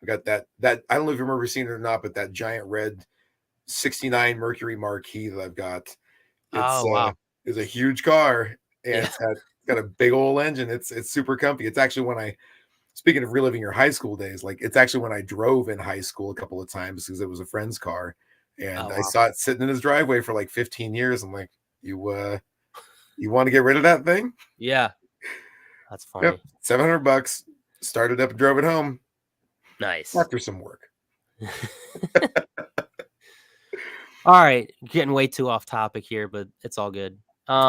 got that I don't know if you've ever seen it or not, but that giant red 69 Mercury Marquis that I've got. It's Oh wow, is a huge car, and yeah. it's got a big old engine. It's super comfy. It's actually when I speaking of reliving your high school days, like it's actually when I drove in high school a couple of times because it was a friend's car, and Oh I wow, saw it sitting in his driveway for like 15 years. I'm like, you want to get rid of that thing? yeah, that's Yep, funny. $700. Started up and drove it home Nice. after some work. All right, getting way too off topic here, but it's all good.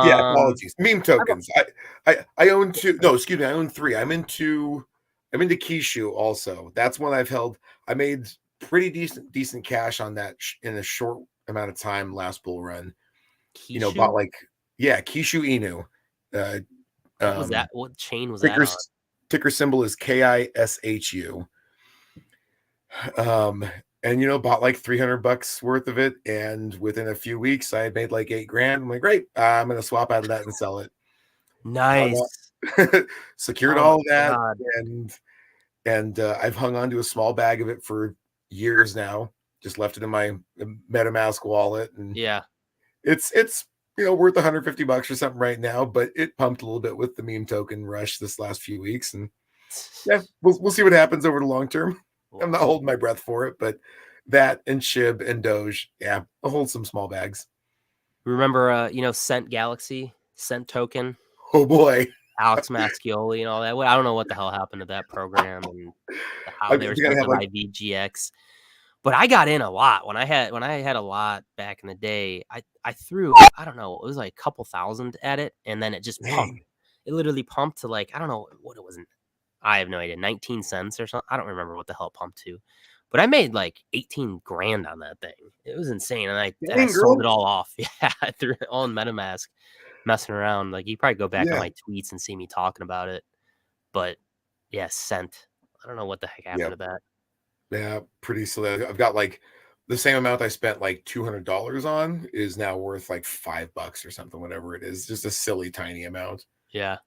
Yeah, Um, apologies. Meme I've, tokens. I own two. No, excuse me. I own three. I'm into Kishu also. That's one I've held. I made pretty decent cash on that in a short amount of time last bull run. Bought Kishu. like yeah, Kishu Inu. Uh, What was um, that? What chain was that ticker on? ticker symbol is KISHU. Um, and bought like $300 worth of it, and within a few weeks, I had made like 8 grand. I'm like, great, I'm gonna swap out of that and sell it. Hung Nice. on, secured Oh my all of that, god. and I've hung on to a small bag of it for years now. Just left it in my MetaMask wallet, and Yeah. it's worth $150 or something right now. But it pumped a little bit with the meme token rush this last few weeks, and yeah, we'll see what happens over the long term. I'm not holding my breath for it, but that and SHIB and Doge, yeah, I'll hold some small bags. Remember, Cent Galaxy, Cent Token, Oh boy, Alex Mascioli, and all that. I don't know what the hell happened to that program and how they were you gotta supposed have to like buy VGX. But I got in a lot when I had a lot back in the day. I threw, I don't know, it was like a couple thousand at it, and then it just pumped. dang, It literally pumped to like, I don't know what it was. I have no idea, 19 cents or something. I don't remember what the hell it pumped to. But I made like 18 grand on that thing. It was insane. And I dang sold girl, it all off. Yeah, I threw it all in MetaMask, messing around. Like you probably go back on yeah, my tweets and see me talking about it. But yeah, Cent. I don't know what the heck yeah, happened to that. yeah, pretty silly. I've got like the same amount I spent like $200 on is now worth like $5 or something, whatever it is. Just a silly tiny amount. Yeah.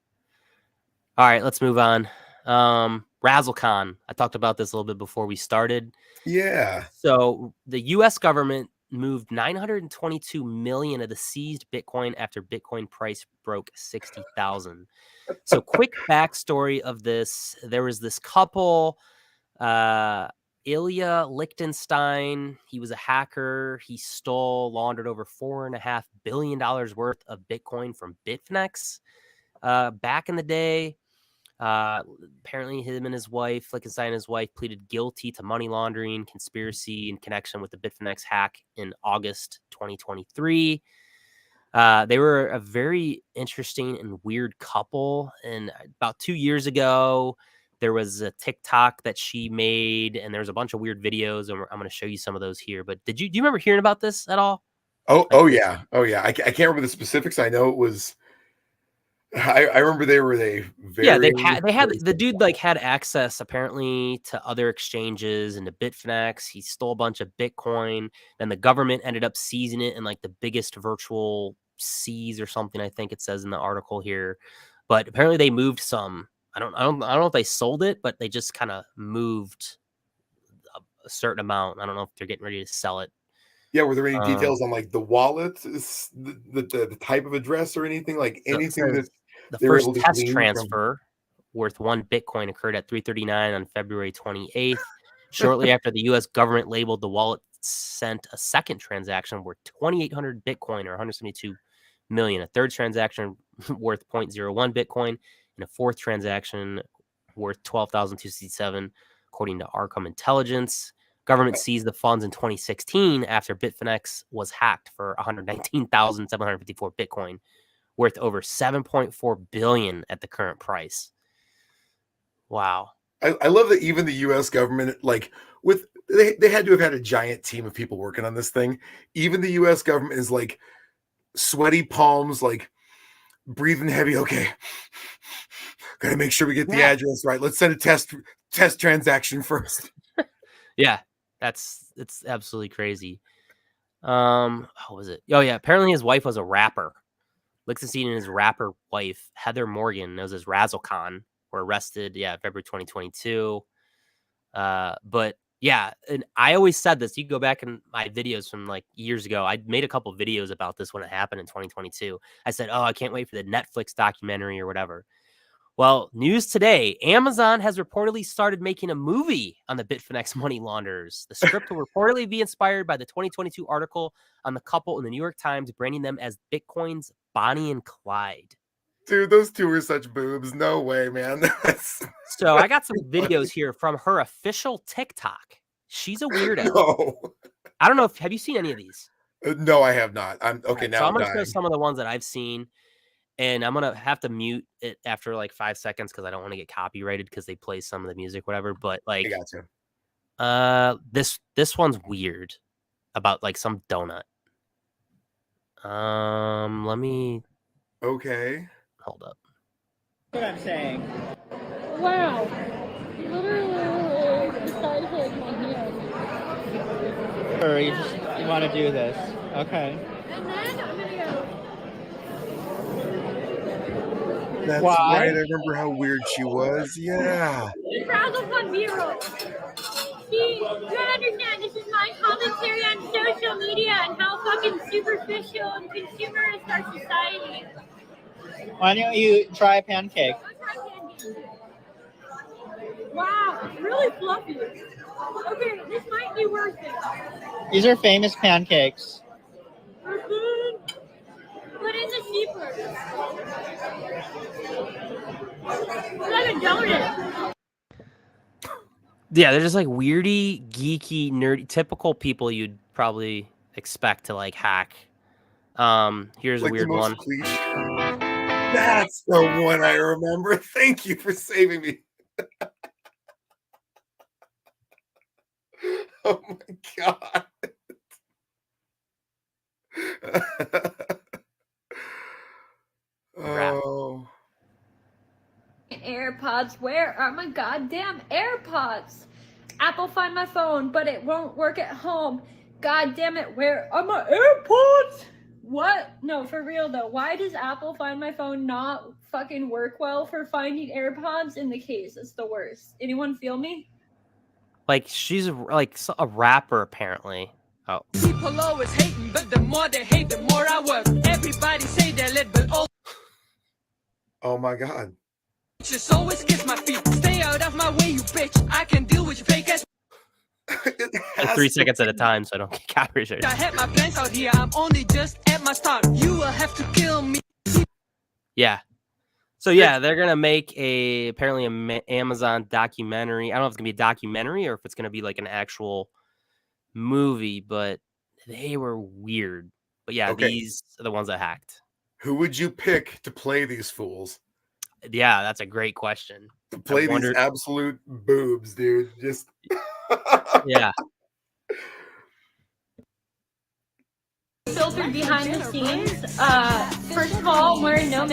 All right, let's move on. RazzleKhan. I talked about this a little bit before we started. Yeah. So the U.S. government moved 922 million of the seized Bitcoin after Bitcoin price broke 60,000. So quick backstory of this: there was this couple, Ilya Lichtenstein. He was a hacker. He laundered over $4.5 billion worth of Bitcoin from Bitfinex back in the day. Apparently him and his wife, Lichtenstein and his wife, pleaded guilty to money laundering, conspiracy in connection with the Bitfinex hack in August 2023. They were a very interesting and weird couple. And about 2 years ago, there was a TikTok that she made, and there's a bunch of weird videos, and I'm going to show you some of those here. But do you remember hearing about this at all? Oh, Like, yeah. Oh, yeah. I can't remember the specifics. I know it was I remember they were very they had very the dude like had access apparently to other exchanges and to Bitfinex. He stole a bunch of Bitcoin. Then the government ended up seizing it in like the biggest virtual seize or something. I think it says in the article here, but apparently they moved some. I don't know if they sold it, but they just kind of moved a certain amount. I don't know if they're getting ready to sell it. Yeah, were there any details on like the wallet, the type of address or anything like So anything that the they were first able to test glean transfer worth 1 Bitcoin occurred at 3:39 on February 28th. Shortly after the U.S. government labeled the wallet sent a second transaction worth 2,800 Bitcoin or 172 million. A third transaction worth 0.01 Bitcoin and a fourth transaction worth 12,267, according to Arkham Intelligence. Government seized the funds in 2016 after Bitfinex was hacked for 119,754 Bitcoin, worth over 7.4 billion at the current price. Wow. I love that even the U.S. government, like they had to have had a giant team of people working on this thing. Even the U.S. government is like sweaty palms, like breathing heavy. Okay, got to make sure we get the address right. Let's send a test transaction first. Yeah, it's absolutely crazy. How was it? Oh yeah, apparently his wife was a rapper. Lichtenstein and his rapper wife, Heather Morgan, known as RazzleKhan, were arrested, February 2022. But yeah, and I always said this. You go back in my videos from like years ago. I made a couple videos about this when it happened in 2022. I said, "Oh, I can't wait for the Netflix documentary or whatever." Well, news today, Amazon has reportedly started making a movie on the Bitfinex money launderers. The script will reportedly be inspired by the 2022 article on the couple in the New York Times, branding them as Bitcoin's Bonnie and Clyde. Dude, those two are such boobs. No way, man. So I got some videos here from her official TikTok. She's a weirdo. No. I don't know have you seen any of these? No, I have not. I'm okay. Now So I'm going to show some of the ones that I've seen. And I'm going to have to mute it after like 5 seconds because I don't want to get copyrighted because they play some of the music, whatever. But like, this one's weird about like some donut. Let me. Okay. Hold up. What I'm saying. Wow. Literally the size of my hand. Or you want to do this. Okay. And then I'm going to go. That's right. I remember how weird she was. Yeah. RazzleKhan viral. See, you understand this is my commentary on social media and how fucking superficial and consumerist our society. Why don't you try a pancake? I'll try pancake. Wow, it's really fluffy. Okay, this might be worth it. These are famous pancakes. Put in the sheeper. It's like a donut. Yeah, they're just like weirdy, geeky, nerdy, typical people you'd probably expect to like hack. Here's like a weird one. That's the one I remember. Thank you for saving me. Oh my god. Oh. AirPods, where are my goddamn AirPods? Apple find my phone, but it won't work at home. God damn it, where are my AirPods? What? No, for real though. Why does Apple find my phone not fucking work well for finding AirPods in the case? It's the worst. Anyone feel me? Like she's like a rapper apparently. Oh. People always hating, but the more they hate, the more I work. Everybody say they're lit, but oh my god. Just always kiss my feet. Stay out of my way, you bitch. I can deal with your fake ass. Like 3 seconds at a time, so I don't get copyrighted. I had my plans out here. I'm only just at my start. You will have to kill me. Yeah. So yeah, they're gonna make apparently an Amazon documentary. I don't know if it's gonna be a documentary or if it's gonna be like an actual movie, but they were weird. But yeah, these are the ones that hacked. Who would you pick to play these fools? Yeah, that's a great question. To play these absolute boobs, dude. Just yeah. Filtered behind the scenes. First of all, I'm wearing no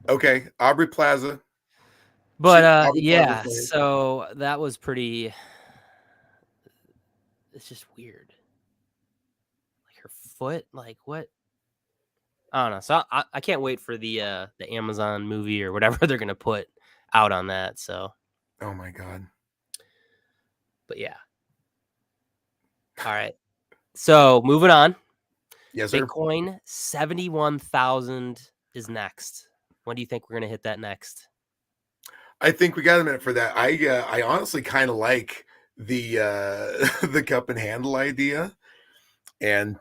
Okay, Aubrey Plaza. But Aubrey Plaza yeah, played. so that was pretty. It's just weird. Like her foot, like what? I don't know. So I can't wait for the Amazon movie or whatever they're gonna put out on that. So, Oh my god. but yeah. All right. So moving on. Yes, sir. Bitcoin 71,000 is next. When do you think we're gonna hit that next? I think we got a minute for that. I honestly kind of like the the cup and handle idea, and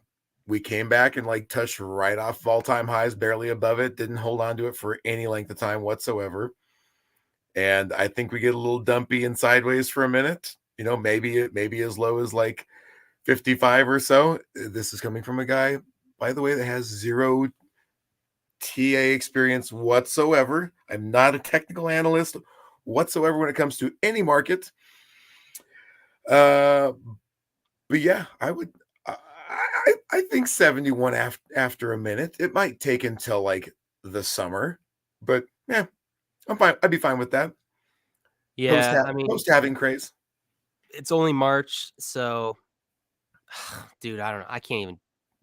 we came back and like touched right off of all-time highs, barely above it, didn't hold on to it for any length of time whatsoever. And I think we get a little dumpy and sideways for a minute. You know, maybe as low as like 55 or so. This is coming from a guy, by the way, that has zero TA experience whatsoever. I'm not a technical analyst whatsoever when it comes to any market. But yeah, I think 71 after a minute. It might take until like the summer, but yeah, I'm fine. I'd be fine with that. Yeah, I mean, Post having craze. it's only March, so dude, I don't know. I can't even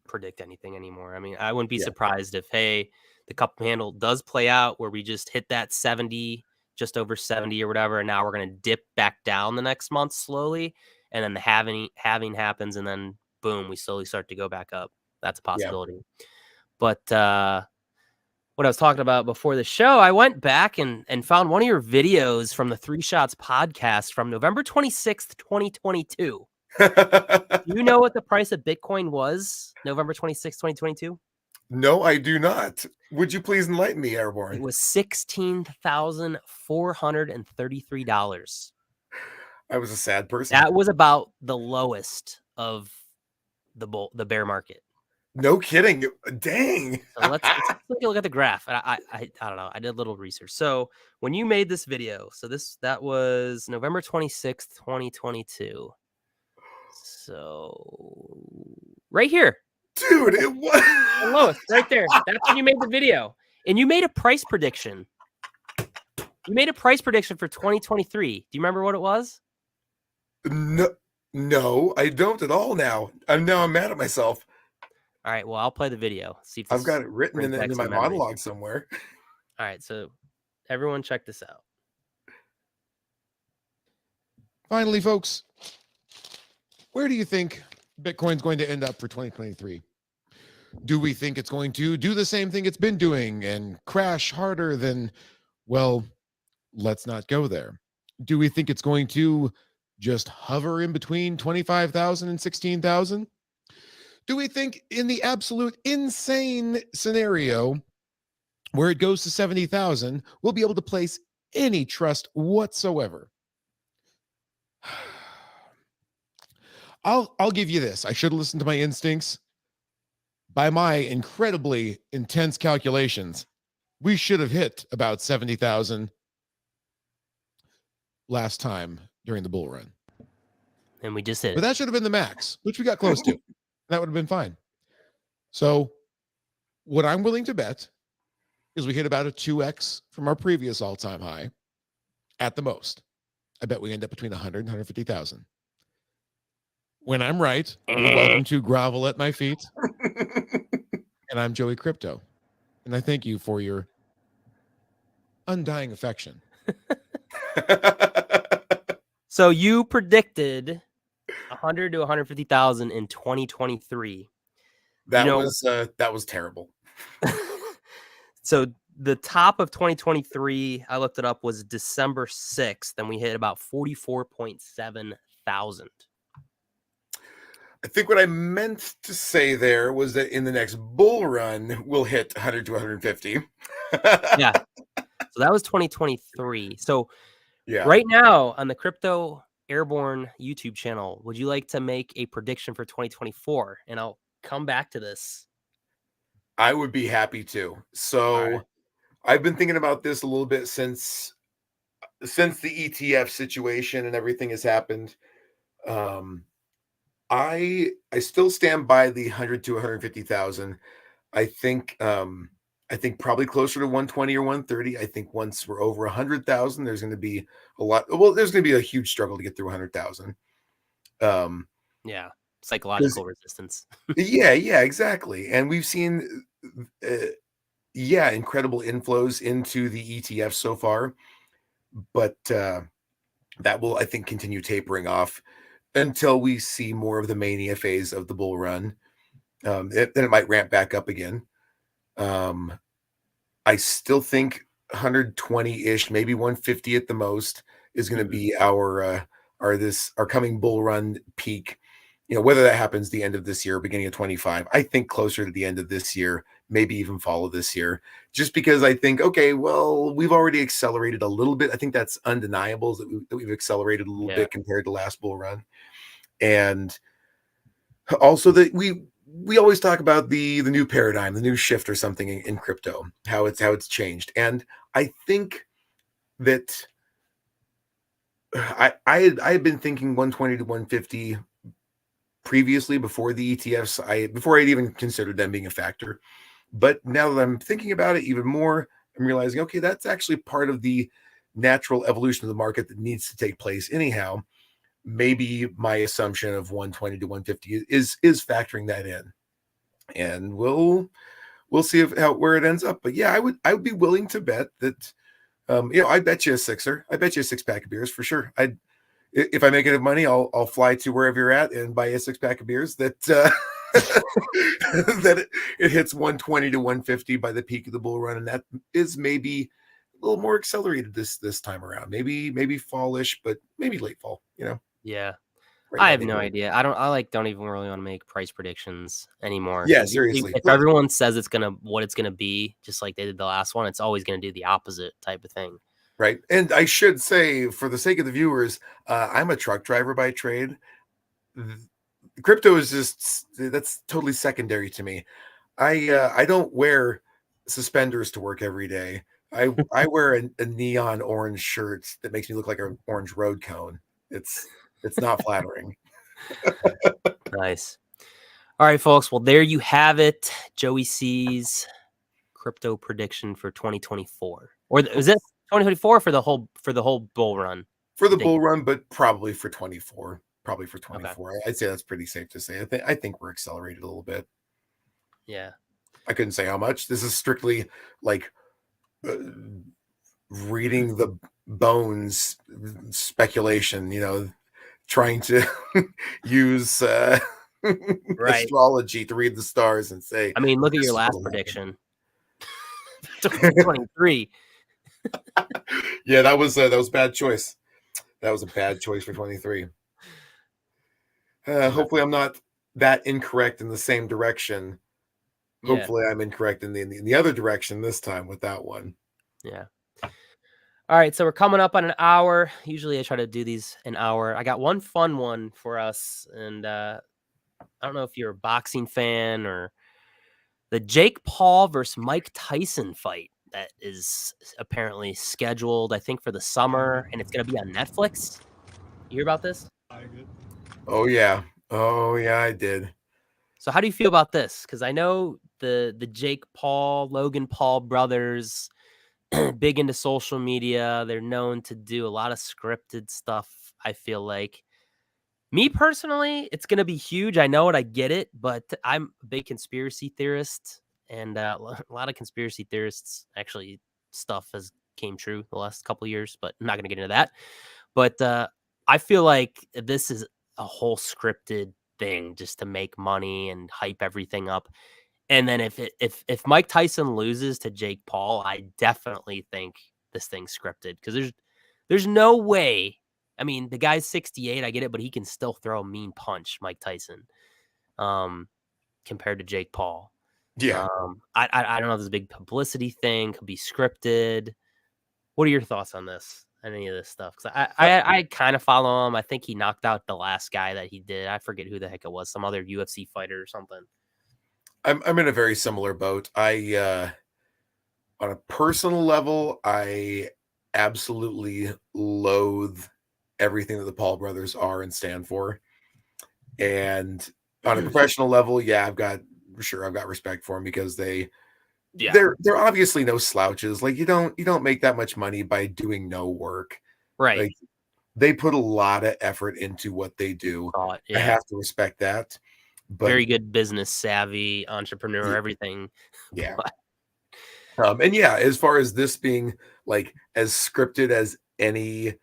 predict anything anymore. I mean, I wouldn't be Yeah. surprised if the cup handle does play out where we just hit that 70, just over 70 or whatever, and now we're going to dip back down the next month slowly, and then the halving happens, and then boom, we slowly start to go back up. That's a possibility. But what I was talking about before the show, I went back and found one of your videos from the 3 Shots podcast from November 26th, 2022. Do you know what the price of Bitcoin was November 26th, 2022? No, I do not. Would you please enlighten me, It Airborne? was $16,433. I was a sad person. That was about the lowest of the bear market. No kidding. Dang. So let's take a look at the graph. I don't know. I did a little research. So when you made this video, that was November 26th, 2022. So right here. Dude, it was The lowest, right there. That's when you made the video. And you made a price prediction. You made a price prediction for 2023. Do you remember what it was? No, I don't at all now. I'm mad at myself. All right, well, I'll play the video. See if I've got it written in my monologue somewhere. All right, so everyone check this out. Finally, folks, where do you think Bitcoin's going to end up for 2023? Do we think it's going to do the same thing it's been doing and crash harder than, well, let's not go there. Do we think it's going to just hover in between 25,000 and 16,000? Do we think in the absolute insane scenario where it goes to 70,000, we'll be able to place any trust whatsoever? I'll give you this. I should have listened to my instincts. By my incredibly intense calculations, we should have hit about 70,000 last time during the bull run. And we just hit But it. that should have been the max, which we got close to. That would have been fine. So what I'm willing to bet is we hit about a 2x from our previous all-time high at the most. I bet we end up between 100 and 150,000. When I'm right, you're welcome to grovel at my feet. And I'm Joey Crypto. And I thank you for your undying affection. So you predicted 100 to 150,000 in 2023. That was terrible. So the top of 2023, I looked it up, was December 6th, and we hit about 44.7 thousand. I think what I meant to say there was that in the next bull run, we'll hit 100 to 150. Yeah. So that was 2023. So Yeah. right now on the Crypto Airborne YouTube channel, would you like to make a prediction for 2024? And I'll come back to this. I would be happy to. So All right. I've been thinking about this a little bit since the ETF situation and everything has happened. I still stand by the 100 to 150,000. I think I think probably closer to 120 or 130. I think once we're over 100,000, there's going to be a lot. Well, there's going to be a huge struggle to get through 100,000. Yeah, psychological resistance. Yeah, exactly. And we've seen, incredible inflows into the ETFs so far, but that will, I think, continue tapering off until we see more of the mania phase of the bull run. Then it might ramp back up again. I still think 120-ish, maybe 150 at the most, is going to be our coming bull run peak. Whether that happens the end of this year, beginning of 25, I think closer to the end of this year, maybe even fall of this year, just because I think, okay, well, we've already accelerated a little bit. I think that's undeniable that we've accelerated a little bit compared to last bull run. And also that we always talk about the new paradigm, the new shift or something in crypto, how it's changed. And I think that I had been thinking 120 to 150 previously before the ETFs, before I'd even considered them being a factor. But now that I'm thinking about it even more, I'm realizing, okay, that's actually part of the natural evolution of the market that needs to take place anyhow. Maybe my assumption of 120 to 150 is factoring that in, and we'll see where it ends up. But yeah, I would be willing to bet that, I bet you a sixer. I bet you a 6-pack of beers for sure. If I make enough money, I'll fly to wherever you're at and buy a 6-pack of beers that that it hits 120 to 150 by the peak of the bull run, and that is maybe a little more accelerated this time around. Maybe fallish, but maybe late fall. Yeah. Right I have no idea. I don't even really want to make price predictions anymore. Yeah, seriously. If everyone says what it's gonna be, just like they did the last one, it's always gonna do the opposite type of thing. Right. And I should say, for the sake of the viewers, I'm a truck driver by trade. Crypto is that's totally secondary to me. I don't wear suspenders to work every day. I wear a neon orange shirt that makes me look like an orange road cone. It's not flattering. Nice. All right, folks. Well, there you have it. Joey C's crypto prediction for 2024. Or is it 2024 for the whole bull run? For the bull run, but probably for 24. Probably for 24. Okay. I'd say that's pretty safe to say. I think we're accelerated a little bit. Yeah. I couldn't say how much. This is strictly like reading the bones speculation, trying to use astrology to read the stars and say, I mean, look at your last prediction. 2023. Yeah, that was a bad choice. That was a bad choice for 23. Hopefully I'm not that incorrect in the same direction. Yeah. Hopefully I'm incorrect in the other direction this time with that one. Yeah. All right, so we're coming up on an hour. Usually I try to do these an hour. I got one fun one for us, and I don't know if you're a boxing fan or the Jake Paul versus Mike Tyson fight that is apparently scheduled, I think, for the summer, and it's going to be on Netflix. You hear about this? Oh yeah, I did. So how do you feel about this? Because I know the Jake Paul, Logan Paul brothers, big into social media. They're known to do a lot of scripted stuff, I feel like. Me personally, it's going to be huge. I know it. I get it. But I'm a big conspiracy theorist. And a lot of conspiracy theorists, actually, stuff has came true the last couple of years. But I'm not going to get into that. But I feel like this is a whole scripted thing just to make money and hype everything up. And then if Mike Tyson loses to Jake Paul, I definitely think this thing's scripted because there's no way. I mean, the guy's 68, I get it, but he can still throw a mean punch, Mike Tyson, compared to Jake Paul. Yeah. I don't know if this is a big publicity thing, could be scripted. What are your thoughts on this? Any of this stuff? Because I kind of follow him. I think he knocked out the last guy that he did. I forget who the heck it was, some other UFC fighter or something. I'm in a very similar boat. On a personal level, I absolutely loathe everything that the Paul brothers are and stand for. And on a professional level, yeah, I've got respect for them because they Yeah. they're obviously no slouches. Like you don't make that much money by doing no work. Right. Like they put a lot of effort into what they do. Thought, I yeah. have to respect that. But Very good business savvy, entrepreneur, Yeah. everything. yeah. And yeah, as far as this being like as scripted as any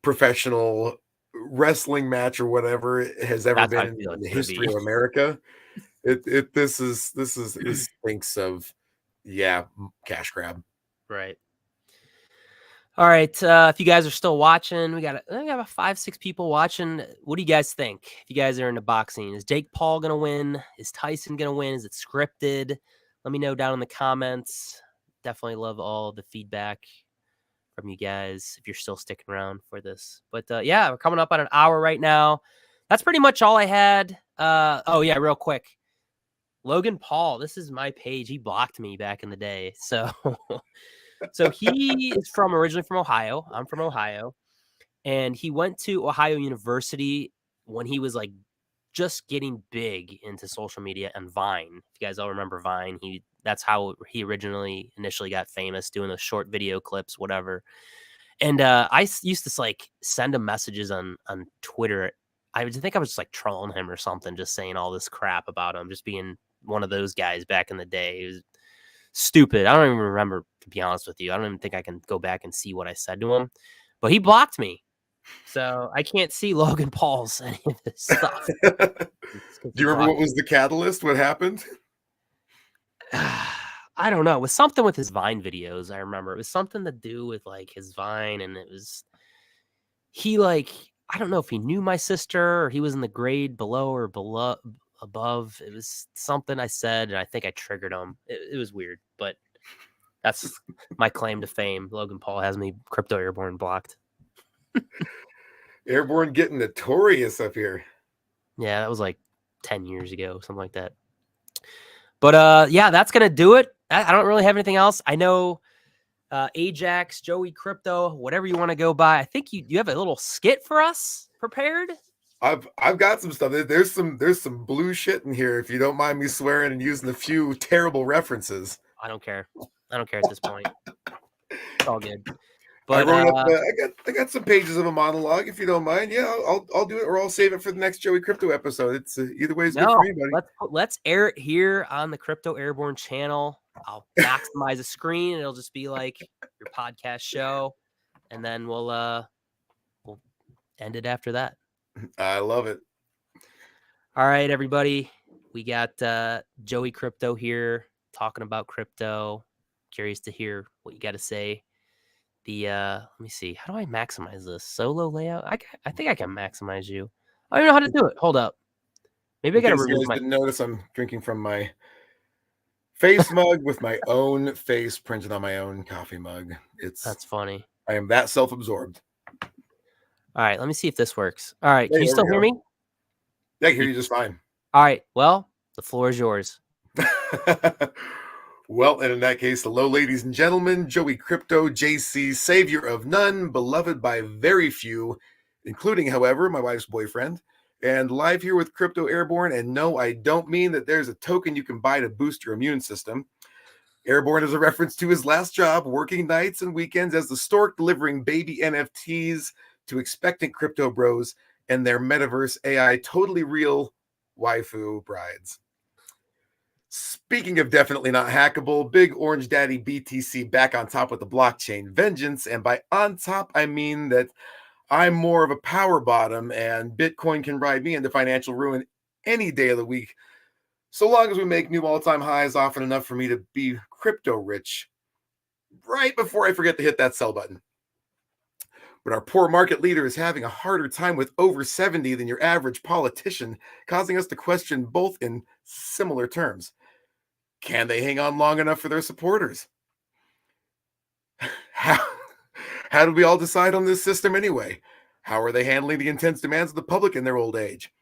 professional wrestling match or whatever has ever That's how I been feel in it's the gonna history be. of America, this thinks of cash grab. Right. All right. If you guys are still watching, we got about 5-6 people watching. What do you guys think? If you guys are into boxing, is Jake Paul gonna win? Is Tyson gonna win? Is it scripted? Let me know down in the comments. Definitely love all the feedback from you guys if you're still sticking around for this. But yeah, we're coming up on an hour right now. That's pretty much all I had. Oh yeah, real quick. Logan Paul, this is my page. He blocked me back in the day. So so he is originally from Ohio. I'm from Ohio. And he went to Ohio University when he was like just getting big into social media and Vine. If you guys all remember Vine, that's how he initially got famous, doing those short video clips, whatever. And used to like send him messages on Twitter. I think I was just like trolling him or something, just saying all this crap about him, just being one of those guys back in the day. He was stupid. I don't even remember, to be honest with you. I don't even think I can go back and see what I said to him, but he blocked me. So I can't see Logan Paul's any of this stuff. Do you remember what was the catalyst? What happened? I don't know. It was something with his Vine videos. I remember it was something to do with like his Vine, and I don't know if he knew my sister or he was in the grade below or above. It was something I said, and I think I triggered him. It was weird, but that's my claim to fame. Logan Paul has me Crypto Airborne blocked. Airborne getting notorious up here. Yeah, that was like 10 years ago, something like that. But yeah, that's gonna do it. I don't really have anything else. I know Ajax, Joey Crypto, whatever you want to go by. I think you have a little skit for us prepared. I've got some stuff. There's some blue shit in here. If you don't mind me swearing and using a few terrible references. I don't care. I don't care at this point. It's all good. But I wrote up. I got some pages of a monologue. If you don't mind, yeah, I'll do it, or I'll save it for the next Joey Crypto episode. It's either way is good for me, buddy. Let's air it here on the Crypto Airborne channel. I'll maximize the screen. It'll just be like your podcast show, and then we'll end it after that. I love it. All right, everybody. We got Joey Crypto here talking about crypto. Curious to hear what you got to say. Let me see. How do I maximize this? Solo layout? I think I can maximize you. I don't know how to do it. Hold up. Maybe I got to remove my... didn't notice I'm drinking from my face mug with my own face printed on my own coffee mug. That's funny. I am that self-absorbed. All right, let me see if this works. All right, can you still hear me? Yeah, I can hear you just fine. All right, well, the floor is yours. Well, and in that case, hello, ladies and gentlemen. Joey Crypto, JC, savior of none, beloved by very few, including, however, my wife's boyfriend, and live here with Crypto Airborne. And no, I don't mean that there's a token you can buy to boost your immune system. Airborne is a reference to his last job, working nights and weekends as the stork delivering baby NFTs to expectant crypto bros and their metaverse AI totally real waifu brides. Speaking of definitely not hackable, Big Orange Daddy BTC back on top with the blockchain vengeance. And by on top, I mean that I'm more of a power bottom and Bitcoin can ride me into financial ruin any day of the week, so long as we make new all-time highs often enough for me to be crypto rich right before I forget to hit that sell button. But our poor market leader is having a harder time with over 70 than your average politician, causing us to question both in similar terms. Can they hang on long enough for their supporters? How did we all decide on this system anyway? How are they handling the intense demands of the public in their old age?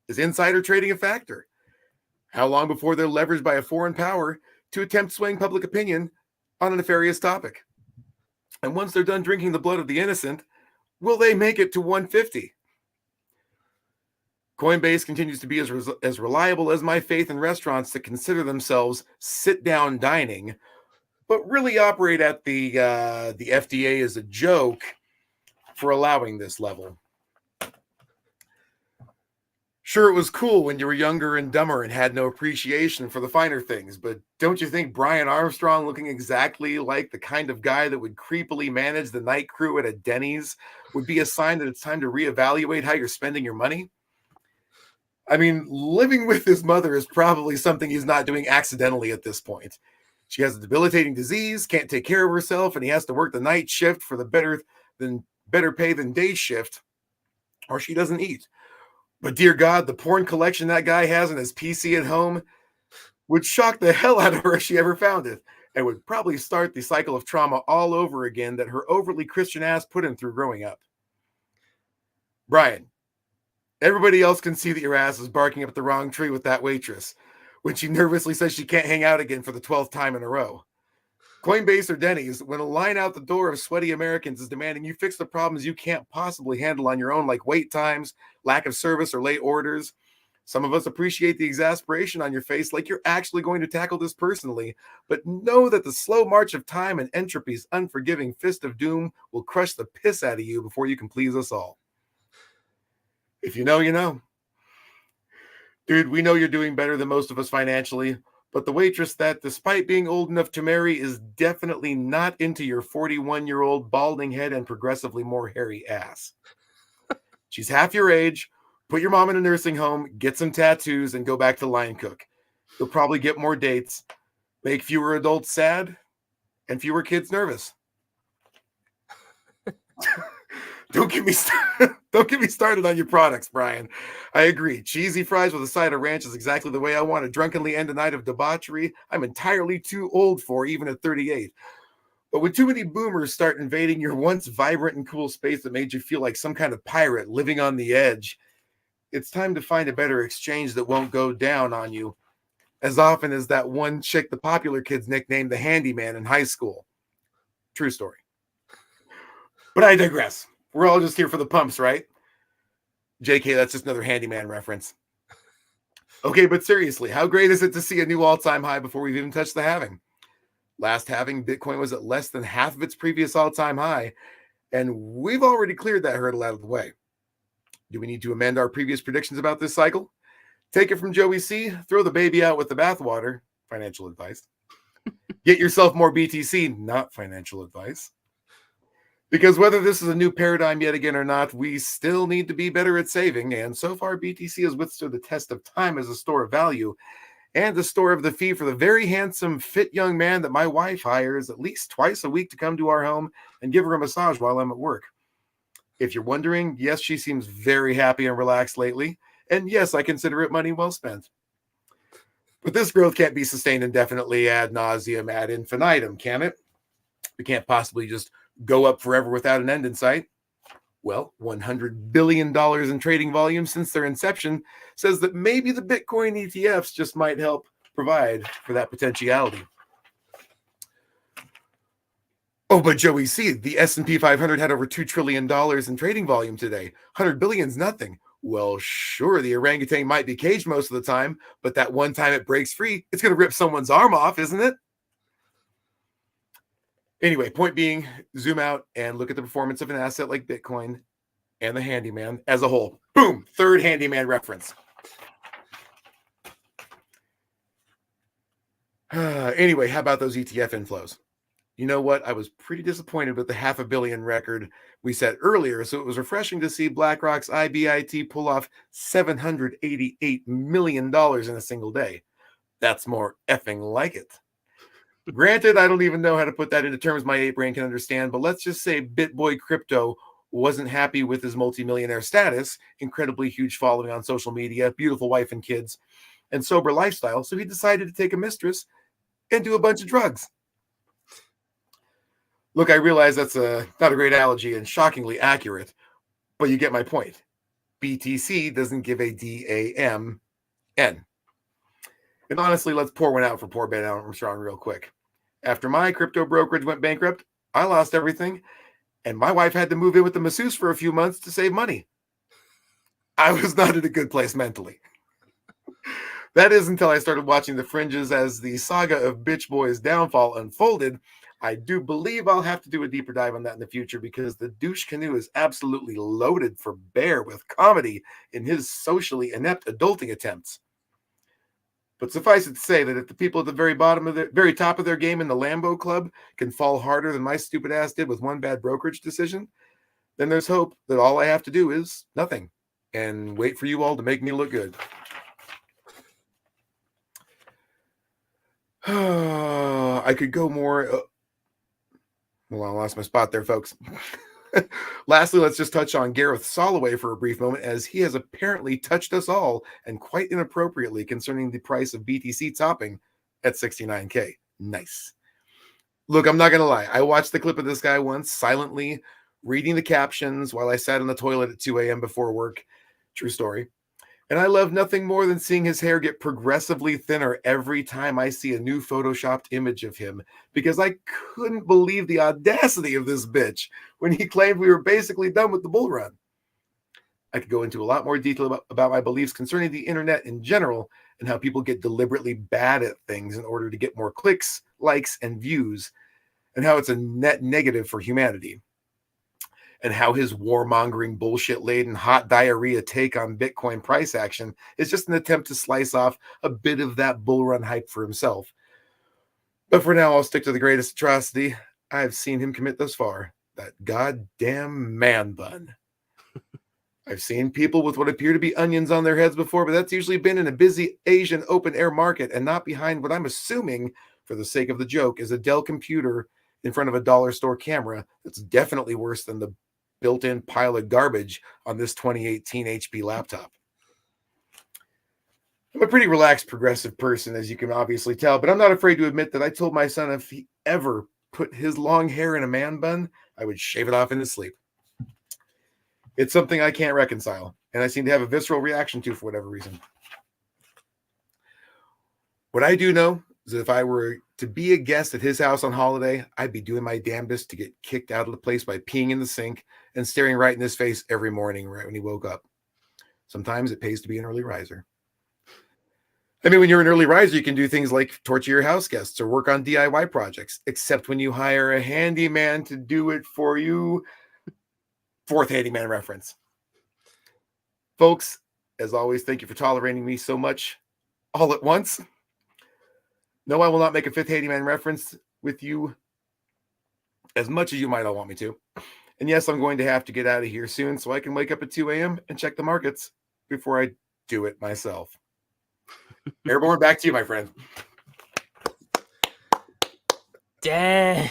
Is insider trading a factor? How long before they're leveraged by a foreign power to attempt swaying public opinion on a nefarious topic? And once they're done drinking the blood of the innocent, will they make it to 150? Coinbase continues to be as reliable as my faith in restaurants that consider themselves sit-down dining, but really operate at the FDA as a joke for allowing this level. Sure, it was cool when you were younger and dumber and had no appreciation for the finer things, but don't you think Brian Armstrong looking exactly like the kind of guy that would creepily manage the night crew at a Denny's would be a sign that it's time to reevaluate how you're spending your money? I mean, living with his mother is probably something he's not doing accidentally at this point. She has a debilitating disease, can't take care of herself, and he has to work the night shift for the better pay than day shift, or she doesn't eat. But dear God, the porn collection that guy has in his PC at home would shock the hell out of her if she ever found it, and would probably start the cycle of trauma all over again that her overly Christian ass put him through growing up. Brian, everybody else can see that your ass is barking up the wrong tree with that waitress when she nervously says she can't hang out again for the 12th time in a row. Coinbase or Denny's, when a line out the door of sweaty Americans is demanding you fix the problems you can't possibly handle on your own, like wait times, lack of service, or late orders, some of us appreciate the exasperation on your face like you're actually going to tackle this personally, but know that the slow march of time and entropy's unforgiving fist of doom will crush the piss out of you before you can please us all. If you know, you know. Dude, we know you're doing better than most of us financially, but the waitress that, despite being old enough to marry, is definitely not into your 41-year-old balding head and progressively more hairy ass. She's half your age. Put your mom in a nursing home, get some tattoos, and go back to line cook. You'll probably get more dates, make fewer adults sad, and fewer kids nervous. Don't get me started on your products, Brian. I agree. Cheesy fries with a side of ranch is exactly the way I want to drunkenly end a night of debauchery I'm entirely too old for, even at 38. But when too many boomers start invading your once vibrant and cool space that made you feel like some kind of pirate living on the edge, it's time to find a better exchange that won't go down on you as often as that one chick the popular kids nicknamed the handyman in high school. True story. But I digress. We're all just here for the pumps, right? JK, that's just another handyman reference. Okay, but seriously, how great is it to see a new all-time high before we've even touched the halving? Last halving, Bitcoin was at less than half of its previous all-time high, and we've already cleared that hurdle out of the way. Do we need to amend our previous predictions about this cycle? Take it from Joey C, throw the baby out with the bathwater, financial advice. Get yourself more BTC, not financial advice. Because whether this is a new paradigm yet again or not, we still need to be better at saving, and so far BTC has withstood the test of time as a store of value and a store of the fee for the very handsome, fit young man that my wife hires at least twice a week to come to our home and give her a massage while I'm at work. If you're wondering, yes, she seems very happy and relaxed lately, and yes, I consider it money well spent. But this growth can't be sustained indefinitely ad nauseum ad infinitum, can it? We can't possibly just go up forever without an end in sight. Well, $100 billion in trading volume since their inception says that maybe the Bitcoin ETFs just might help provide for that potentiality. Oh, but Joey C, the S&P 500 had over $2 trillion in trading volume today. 100 billion's nothing. Well, sure, the orangutan might be caged most of the time, but that one time it breaks free, it's going to rip someone's arm off, isn't it? Anyway, point being, zoom out and look at the performance of an asset like Bitcoin and the handyman as a whole. Boom, third handyman reference. Anyway, how about those ETF inflows? You know what? I was pretty disappointed with the $500 million record we set earlier, so it was refreshing to see BlackRock's IBIT pull off $788 million in a single day. That's more effing like it. Granted, I don't even know how to put that into terms my ape brain can understand, but let's just say BitBoy Crypto wasn't happy with his multimillionaire status, incredibly huge following on social media, beautiful wife and kids, and sober lifestyle, so he decided to take a mistress and do a bunch of drugs. Look, I realize that's not a great analogy and shockingly accurate, but you get my point. BTC doesn't give a DAMN. And honestly, let's pour one out for poor Ben Armstrong real quick. After my crypto brokerage went bankrupt, I lost everything, and my wife had to move in with the masseuse for a few months to save money. I was not in a good place mentally. That is until I started watching The Fringes as the saga of Bitch Boy's downfall unfolded. I do believe I'll have to do a deeper dive on that in the future because the douche canoe is absolutely loaded for bear with comedy in his socially inept adulting attempts. But suffice it to say that if the people at the very top of their game in the Lambo Club can fall harder than my stupid ass did with one bad brokerage decision, then there's hope that all I have to do is nothing and wait for you all to make me look good. I could go more. Well, I lost my spot there, folks. Lastly, let's just touch on Gareth Soloway for a brief moment, as he has apparently touched us all, and quite inappropriately, concerning the price of BTC topping at 69K. Nice. Look, I'm not going to lie. I watched the clip of this guy once, silently reading the captions while I sat in the toilet at 2 a.m. before work. True story. And I love nothing more than seeing his hair get progressively thinner every time I see a new photoshopped image of him, because I couldn't believe the audacity of this bitch when he claimed we were basically done with the bull run. I could go into a lot more detail about my beliefs concerning the internet in general and how people get deliberately bad at things in order to get more clicks, likes, and views, and how it's a net negative for humanity. And how his warmongering, bullshit-laden, hot diarrhea take on Bitcoin price action is just an attempt to slice off a bit of that bull run hype for himself. But for now, I'll stick to the greatest atrocity I've seen him commit thus far, that goddamn man bun. I've seen people with what appear to be onions on their heads before, but that's usually been in a busy Asian open-air market and not behind what I'm assuming, for the sake of the joke, is a Dell computer in front of a dollar store camera that's definitely worse than the built-in pile of garbage on this 2018 HP laptop. I'm a pretty relaxed, progressive person, as you can obviously tell, but I'm not afraid to admit that I told my son if he ever put his long hair in a man bun, I would shave it off in his sleep. It's something I can't reconcile, and I seem to have a visceral reaction to for whatever reason. What I do know is that if I were to be a guest at his house on holiday, I'd be doing my damnedest to get kicked out of the place by peeing in the sink and staring right in his face every morning right when he woke up. Sometimes it pays to be an early riser. I mean, when you're an early riser, you can do things like torture your house guests or work on DIY projects, except when you hire a handyman to do it for you. Fourth handyman reference. Folks, as always, thank you for tolerating me so much all at once. No, I will not make a fifth handyman reference with you as much as you might all want me to. And yes, I'm going to have to get out of here soon so I can wake up at 2 a.m. and check the markets before I do it myself. Airborne, back to you, my friend. Dang,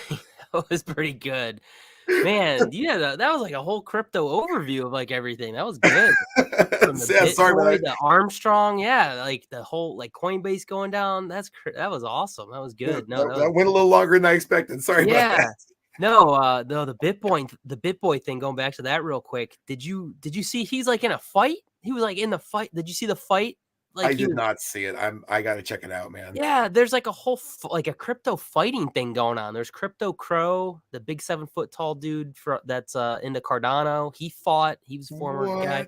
that was pretty good. Man, yeah, that was like a whole crypto overview of like everything. That was good. From the Yeah, sorry about Bitcoin, the Armstrong, yeah, like the whole like Coinbase going down. That was awesome. That was good. No, that went a little longer than I expected. Sorry about that. No, the BitBoy thing. Going back to that real quick. Did you see he's like in a fight? He was like in the fight. Did you see the fight? Like I did not see it. I got to check it out, man. Yeah, there's like a whole like a crypto fighting thing going on. There's Crypto Crow, the big 7-foot tall dude that's into Cardano. He fought. He was a former guy.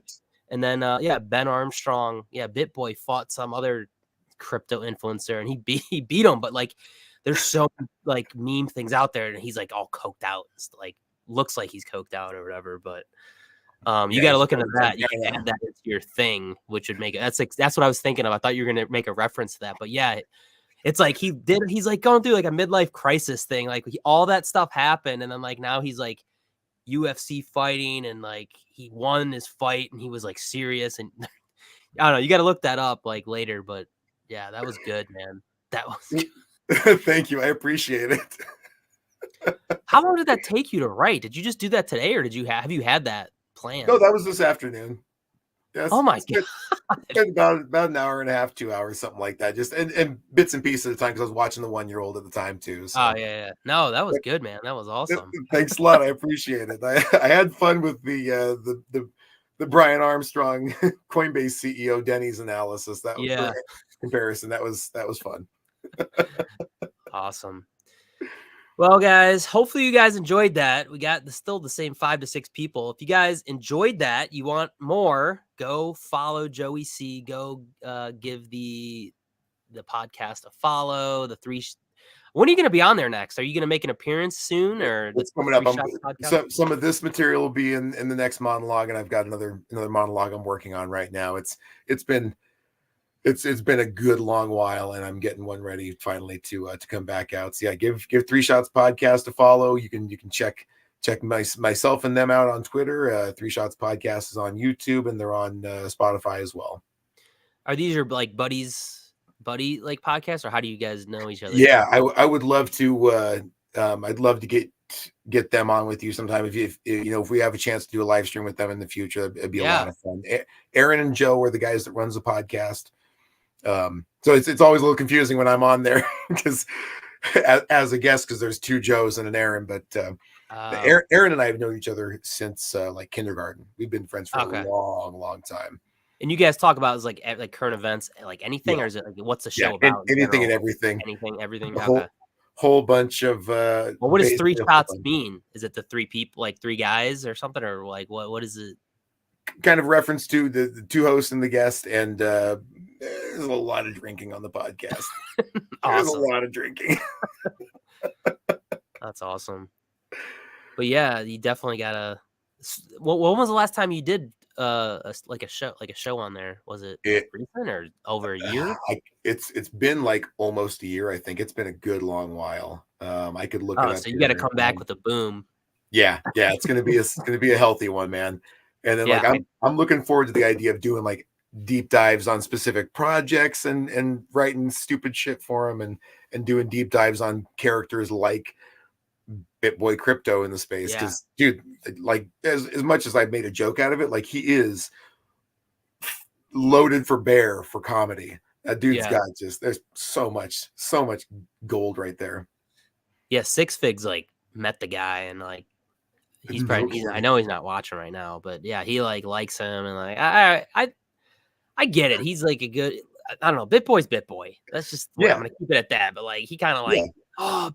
And then Ben Armstrong, BitBoy fought some other crypto influencer, and he beat him. But like, there's so like meme things out there, and he's like all coked out, like looks like he's coked out or whatever. But you got to look into that. You can add that into your thing, which would make it. That's what I was thinking of. I thought you were gonna make a reference to that, but yeah, it's like he's like going through like a midlife crisis thing. Like all that stuff happened, and then like now he's like UFC fighting, and like he won his fight, and he was like serious. And I don't know. You got to look that up like later, but yeah, that was good, man. That was good. Thank you. I appreciate it. How long did that take you to write? Did you just do that today, or have you had that plan? No, that was this afternoon. Yes. Oh my god! About an hour and a half, 2 hours, something like that. Just and bits and pieces at the time because I was watching the 1-year-old at the time too. So. Oh yeah. No, that was good, man. That was awesome. Thanks a lot. I appreciate it. I had fun with the Brian Armstrong Coinbase CEO Denny's analysis. That was comparison. That was fun. Awesome. Well, guys, hopefully you guys enjoyed that. We got still the same 5 to 6 people. If you guys enjoyed that, you want more, go follow Joey C. Go give the podcast a follow. When are you going to be on there next? Are you going to make an appearance soon, or It's the coming up. Three Shots podcast? Some of this material will be in the next monologue, and I've got another monologue I'm working on right now. It's been a good long while, and I'm getting one ready finally to come back out. So yeah, give Three Shots podcast a follow. You can check myself and them out on Twitter. Three Shots podcast is on YouTube, and they're on Spotify as well. Are these your like buddy like podcasts, or how do you guys know each other? Yeah, I would love to. I'd love to get them on with you sometime. If we have a chance to do a live stream with them in the future, it'd be a lot of fun. Aaron and Joe are the guys that runs the podcast. So it's always a little confusing when I'm on there because as a guest, because there's 2 Joes and an Aaron, but Aaron and I have known each other since like kindergarten. We've been friends for a long time. And you guys talk about is like current events, like anything, or is it like what's the show about? Anything and everything. Everything. Whole bunch of well, what does 3 shots mean? Is it the 3 people, like 3 guys or something, or like what is it? Kind of reference to the 2 hosts and the guest, and there's a lot of drinking on the podcast. There's a lot of drinking. That's awesome. But yeah, you definitely gotta. When was the last time you did a show on there? Was it recent or over a year? It's been like almost a year. I think it's been a good long while. I could look it up. So you got to come back with a boom. Yeah, it's gonna be a healthy one, man. And then I'm looking forward to the idea of doing like deep dives on specific projects and writing stupid shit for them and doing deep dives on characters like BitBoy Crypto in the space. Because dude, like as much as I've made a joke out of it, like he is loaded for bear for comedy. That dude's got there's so much gold right there. Yeah, Six Figs like met the guy and like he's probably I know he's not watching right now, but yeah, he like likes him and like I get it. He's like a good, I don't know, BitBoy's BitBoy. That's just I'm gonna keep it at that. But like he kind of like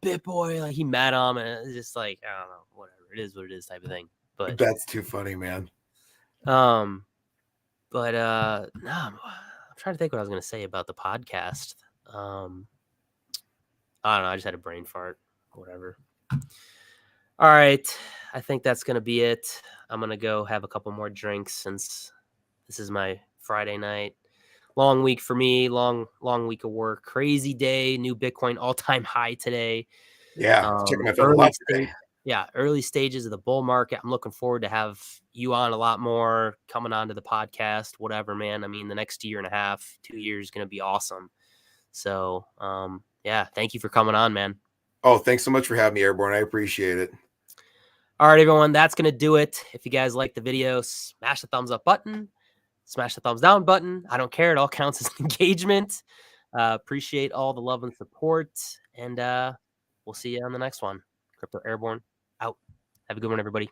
BitBoy, like he met him and it's just like I don't know, whatever. It is what it is type of thing. But that's too funny, man. I'm trying to think what I was gonna say about the podcast. I don't know. I just had a brain fart. Whatever. All right. I think that's going to be it. I'm going to go have a couple more drinks since this is my Friday night. Long week for me. Long week of work. Crazy day. New Bitcoin all-time high today. Yeah. Checking my phone a lot today. Yeah. Early stages of the bull market. I'm looking forward to have you on a lot more, coming on to the podcast, whatever, man. I mean, the next 1.5 years, 2 years is going to be awesome. So, yeah, thank you for coming on, man. Oh, thanks so much for having me, Airborne. I appreciate it. All right, everyone, that's going to do it. If you guys like the video, smash the thumbs up button, smash the thumbs down button. I don't care. It all counts as engagement. Appreciate all the love and support. And we'll see you on the next one. Crypto Airborne out. Have a good one, everybody.